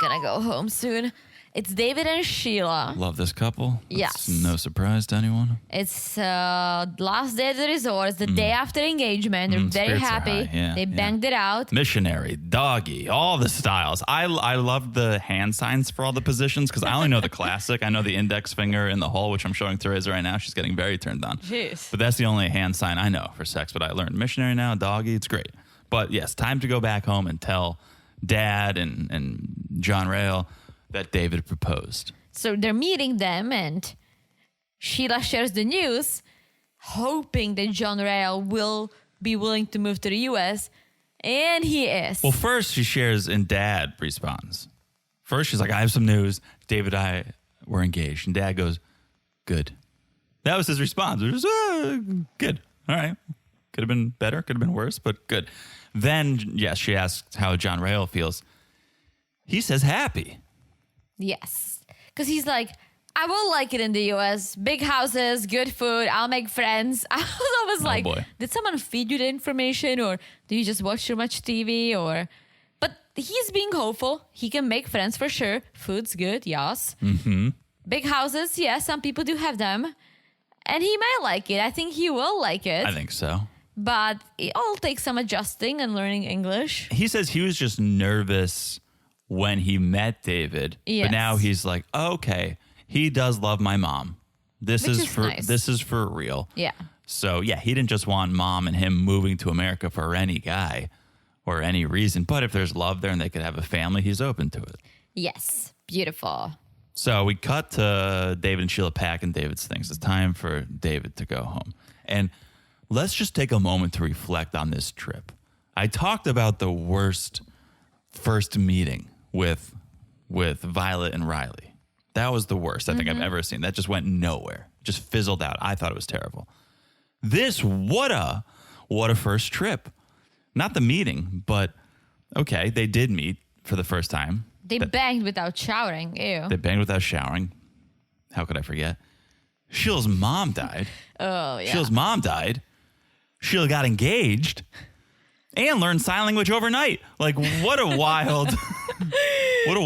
gonna go home soon It's David and Sheila. Love this couple. Yes. It's no surprise to anyone. It's last day at the resort. It's the day after engagement. They're very spirits are happy. high. Yeah, they yeah. banged it out. Missionary, doggy, all the styles. I love the hand signs for all the positions because I only know the classic. I know the index finger in the hole, which I'm showing Teresa right now. She's getting very turned on. Jeez. But that's the only hand sign I know for sex. But I learned missionary now, doggy. It's great. But yes, time to go back home and tell Dad and John Rail that David proposed. So they're meeting them, and Sheila shares the news, hoping that John Rail will be willing to move to the U.S., and he is. Well, first she shares and Dad responds. First she's like, I have some news. David and I were engaged. And Dad goes, good. That was his response. It was, good. All right. Could have been better. Could have been worse, but good. Then, yes, she asks how John Rail feels. He says happy. Yes. Because he's like, I will like it in the U.S. Big houses, good food, I'll make friends. I was always like, boy. did someone feed you the information, or do you just watch too much TV? But he's being hopeful. He can make friends for sure. Food's good, yes. Mm-hmm. Big houses, yes, some people do have them. And he might like it. I think he will like it. I think so. But it'll take some adjusting and learning English. He says he was just nervous when he met David. Yes. But now he's like, okay, he does love my mom. This Which is is for nice. This is for real. Yeah. So yeah, he didn't just want mom and him moving to America for any guy or any reason. But if there's love there and they could have a family, he's open to it. Yes. Beautiful. So we cut to David and Sheila packing David's things. It's time for David to go home. And let's just take a moment to reflect on this trip. I talked about the worst first meeting with Violet and Riley. That was the worst I think I've ever seen. That just went nowhere. Just fizzled out. I thought it was terrible. This, what a first trip. Not the meeting, but okay, they did meet for the first time. They banged without showering. Ew. They banged without showering. How could I forget? Sheila's mom died. Oh, yeah. Sheila's mom died. Sheila got engaged and learned sign language overnight. Like, what a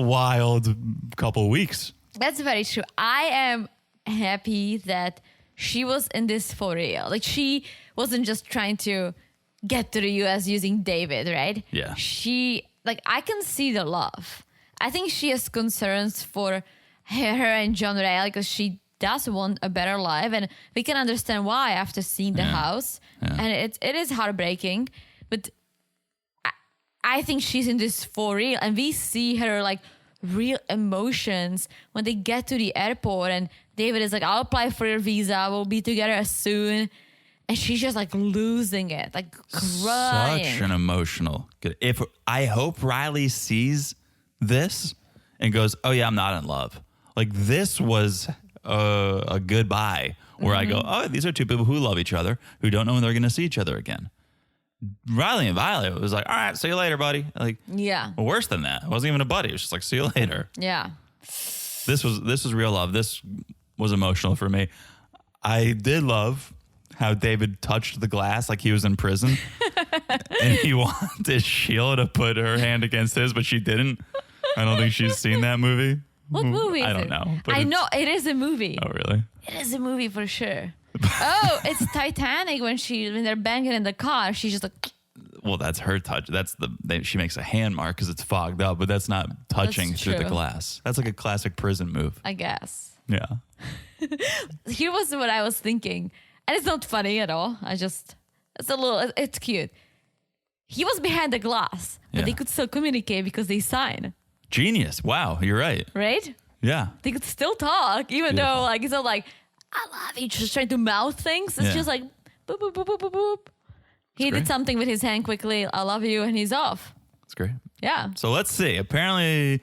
wild couple weeks. That's very true. I am happy that she was in this for real. Like, she wasn't just trying to get to the U.S. using David, right? Yeah. I can see the love. I think she has concerns for her and John Rail because she does want a better life, and we can understand why after seeing the house. Yeah. And it is heartbreaking, but I think she's in this for real, and we see her like real emotions when they get to the airport, and David is like, I'll apply for your visa, we'll be together soon. And she's just like losing it, like crying. Such an emotional. I hope Riley sees this and goes, oh yeah, I'm not in love. Like, this was a goodbye where I go, oh, these are two people who love each other, who don't know when they're going to see each other again. Riley and Violet was like, all right, see you later, buddy. Like, Yeah. worse than that. It wasn't even a buddy. It was just like, see you later. Yeah. This was real love. This was emotional for me. I did love how David touched the glass like he was in prison. And he wanted Sheila to put her hand against his, but she didn't. I don't think she's seen that movie. What movie is I don't it? know. But I know it is a movie. Oh, really? It is a movie for sure. Oh, it's Titanic when they're banging in the car. She's just like, Well, that's her touch. She makes a hand mark because it's fogged up, but that's not touching That's through the true. glass. That's like a classic prison move. I guess. Yeah. Here was what I was thinking. And it's not funny at all. It's cute. He was behind the glass, but Yeah. they could still communicate because they sign, Genius. Wow. You're right. right? Yeah. They could still talk, even Beautiful. though like it's not like, I love you, just trying to mouth things. It's Yeah. just like, boop, boop, boop, boop, boop, boop. He great. did something with his hand quickly. I love you, and he's off. That's great. Yeah. So let's see. Apparently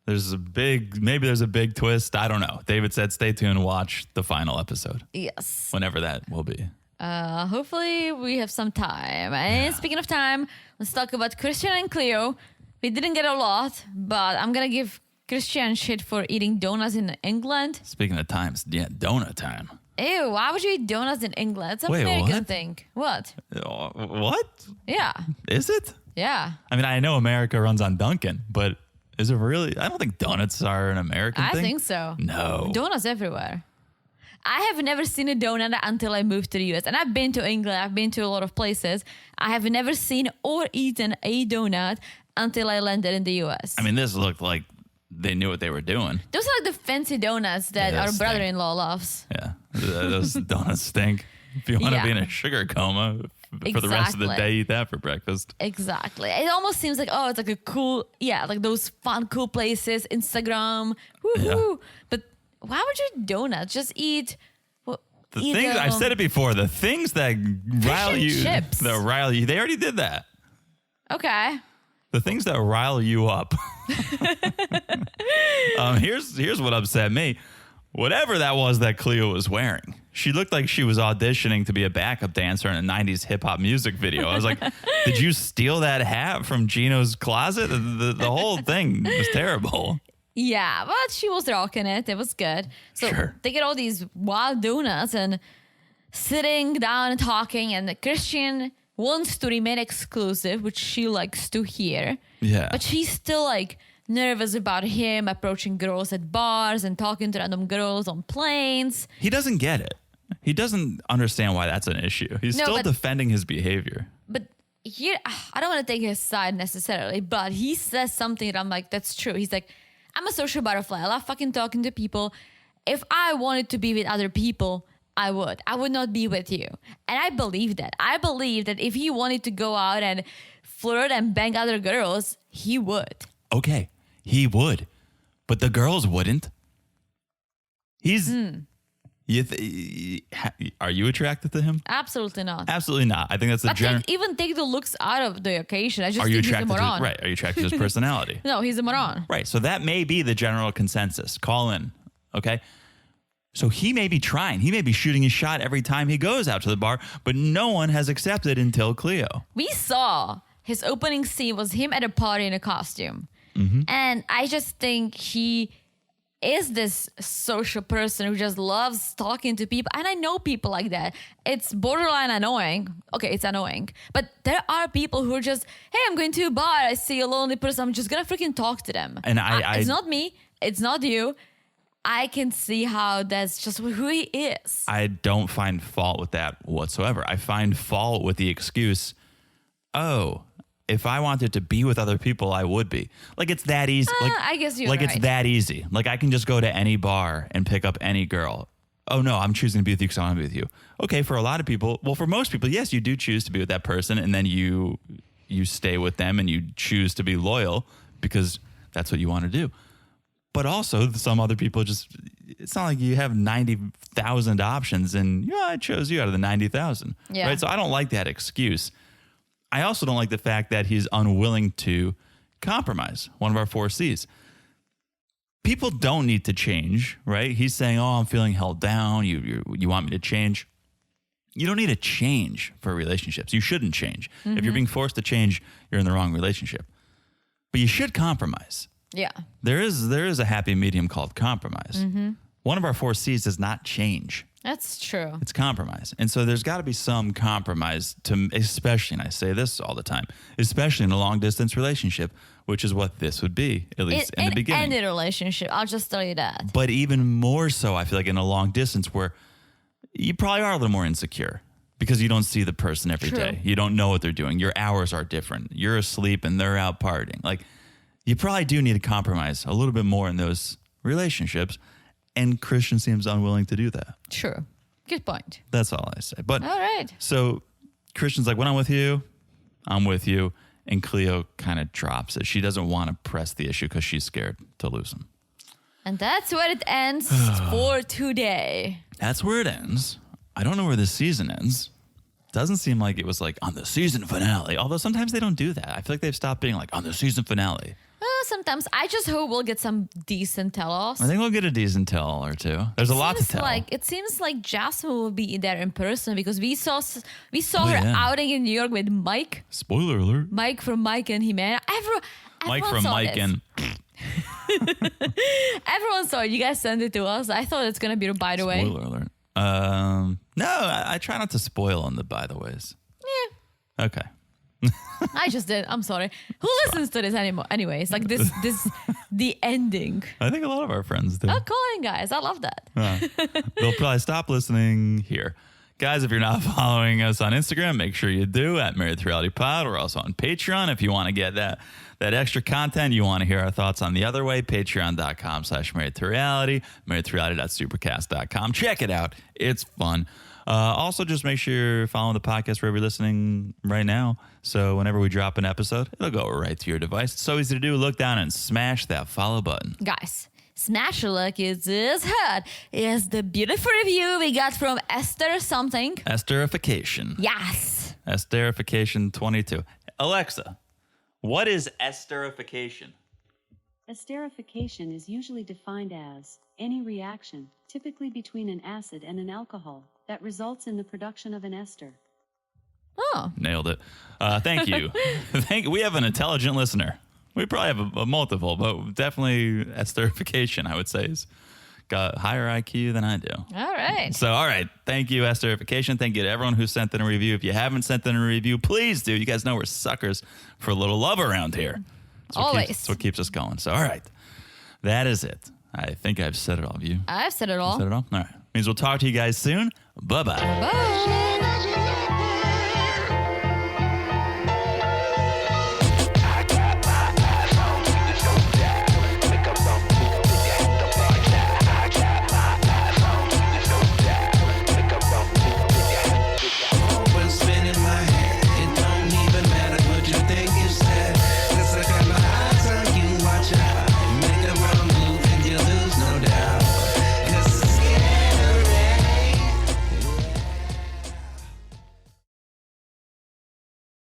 there's a big twist. I don't know. David said, stay tuned and watch the final episode, Yes. whenever that will be. Hopefully we have some time. And speaking of time, let's talk about Christian and Cleo. We didn't get a lot, but I'm gonna give Christian shit for eating donuts in England. Speaking of times, yeah, donut time. Ew, why would you eat donuts in England? It's an Wait, American what? thing. What? What? Yeah. Is it? Yeah. I mean, I know America runs on Dunkin', but Is it really? I don't think donuts are an American thing. I think so. No. Donuts everywhere. I have never seen a donut until I moved to the US. And I've been to England. I've been to a lot of places. I have never seen or eaten a donut until I landed in the US. I mean, this looked like they knew what they were doing. Those are like the fancy donuts that Yeah, our those brother-in-law loves. Yeah. Those donuts stink. If you want to be in a sugar coma for the rest of the day, eat that for breakfast. Exactly. It almost seems like, oh, it's like a cool, like those fun, cool places, Instagram. Woohoo. Yeah. But why would you donuts? Just eat. I've said it before. The things that rile you, chips. they already did that. Okay. The things that rile you up. Here's what upset me. Whatever that was that Cleo was wearing, she looked like she was auditioning to be a backup dancer in a 90s hip hop music video. I was like, did you steal that hat from Gino's closet? The whole thing was terrible. Yeah, but she was rocking it. It was good. So Sure. They get all these wild donuts and sitting down and talking, and Christian wants to remain exclusive, which she likes to hear. Yeah. But she's still like nervous about him approaching girls at bars and talking to random girls on planes. He doesn't get it. He doesn't understand why that's an issue. He's still defending his behavior. But here, I don't want to take his side necessarily, but he says something that I'm like, that's true. He's like, I'm a social butterfly. I love fucking talking to people. If I wanted to be with other people, I would. I would not be with you. And I believe that. I believe that if he wanted to go out and flirt and bang other girls, he would. Okay, he would. But the girls wouldn't. He's... Are you attracted to him? Absolutely not. Absolutely not. I think that's the general... Even take the looks out of the occasion. I just Are you think he's a attracted moron. Right. Are you attracted to his personality? No, he's a moron. Right. So that may be the general consensus. Call in. Okay. So he may be trying. He may be shooting his shot every time he goes out to the bar, but no one has accepted until Cleo. We saw his opening scene was him at a party in a costume. Mm-hmm. And I just think he is this social person who just loves talking to people. And I know people like that. It's borderline annoying. Okay, it's annoying. But there are people who are just, hey, I'm going to a bar. I see a lonely person. I'm just going to freaking talk to them. And it's not me. It's not you. I can see how that's just who he is. I don't find fault with that whatsoever. I find fault with the excuse, oh, if I wanted to be with other people, I would be. Like, it's that easy. I guess you're right. It's that easy. Like, I can just go to any bar and pick up any girl. Oh, no, I'm choosing to be with you because I want to be with you. Okay, for a lot of people, well, for most people, yes, you do choose to be with that person, and then you stay with them and you choose to be loyal because that's what you want to do. But also, some other people it's not like you have 90,000 options and, I chose you out of the 90,000. Yeah. Right? So I don't like that excuse. I also don't like the fact that he's unwilling to compromise. One of our 4 C's. People don't need to change, right? He's saying, oh, I'm feeling held down. You want me to change. You don't need to change for relationships. You shouldn't change. Mm-hmm. If you're being forced to change, you're in the wrong relationship. But you should compromise. Yeah. There is a happy medium called compromise. Mm-hmm. One of our 4 C's does not change. That's true. It's compromise. And so there's got to be some compromise especially, and I say this all the time, especially in a long distance relationship, which is what this would be, at least in the beginning. Any relationship, I'll just tell you that. But even more so, I feel like in a long distance where you probably are a little more insecure because you don't see the person every day. You don't know what they're doing. Your hours are different. You're asleep and they're out partying. Like, you probably do need to compromise a little bit more in those relationships. And Christian seems unwilling to do that. True. Good point. That's all I say. But all right. So Christian's like, when I'm with you, I'm with you. And Cleo kind of drops it. She doesn't want to press the issue because she's scared to lose him. And that's where it ends for today. That's where it ends. I don't know where this season ends. Doesn't seem like it was like on the season finale. Although sometimes they don't do that. I feel like they've stopped being like on the season finale. Sometimes I just hope we'll get some decent tell-offs. I think we'll get a decent tell or two. There's a lot to tell. It seems like Jasmine will be there in person because we saw her outing in New York with Mike. Spoiler alert. Mike from Mike and He-Man. Mike from Mike and... Everyone saw it. You guys sent it to us. I thought it's going to be a by the way. Spoiler alert. No, I try not to spoil on the by the ways. Yeah. Okay. I just did. I'm sorry. Who listens to this anymore? Anyways, like this, the ending. I think a lot of our friends do. Oh, Colin, guys. I love that. They'll probably stop listening here. Guys, if you're not following us on Instagram, make sure you do at Married to Reality Pod. We're also on Patreon. If you want to get that extra content, you want to hear our thoughts on the other way, patreon.com/Married to Reality, marriedtoreality.supercast.com. Check it out. It's fun. Also, just make sure you're following the podcast wherever you're listening right now. So whenever we drop an episode, it'll go right to your device. It's so easy to do. Look down and smash that follow button. Guys, smash a look is this hot. Is the beautiful review we got from Esther something. Esterification. Yes. Esterification 22. Alexa, what is esterification? Esterification is usually defined as any reaction, typically between an acid and an alcohol, that results in the production of an ester. Oh. Nailed it. Thank you. We have an intelligent listener. We probably have a multiple, but definitely esterification, I would say, has got higher IQ than I do. All right. So, all right. Thank you, esterification. Thank you to everyone who sent in a review. If you haven't sent in a review, please do. You guys know we're suckers for a little love around here. Always. That's what keeps us going. So, all right. That is it. I think I've said it all. Have you? I've said it all. Said it all? All right. Means we'll talk to you guys soon. Bye-bye. Bye.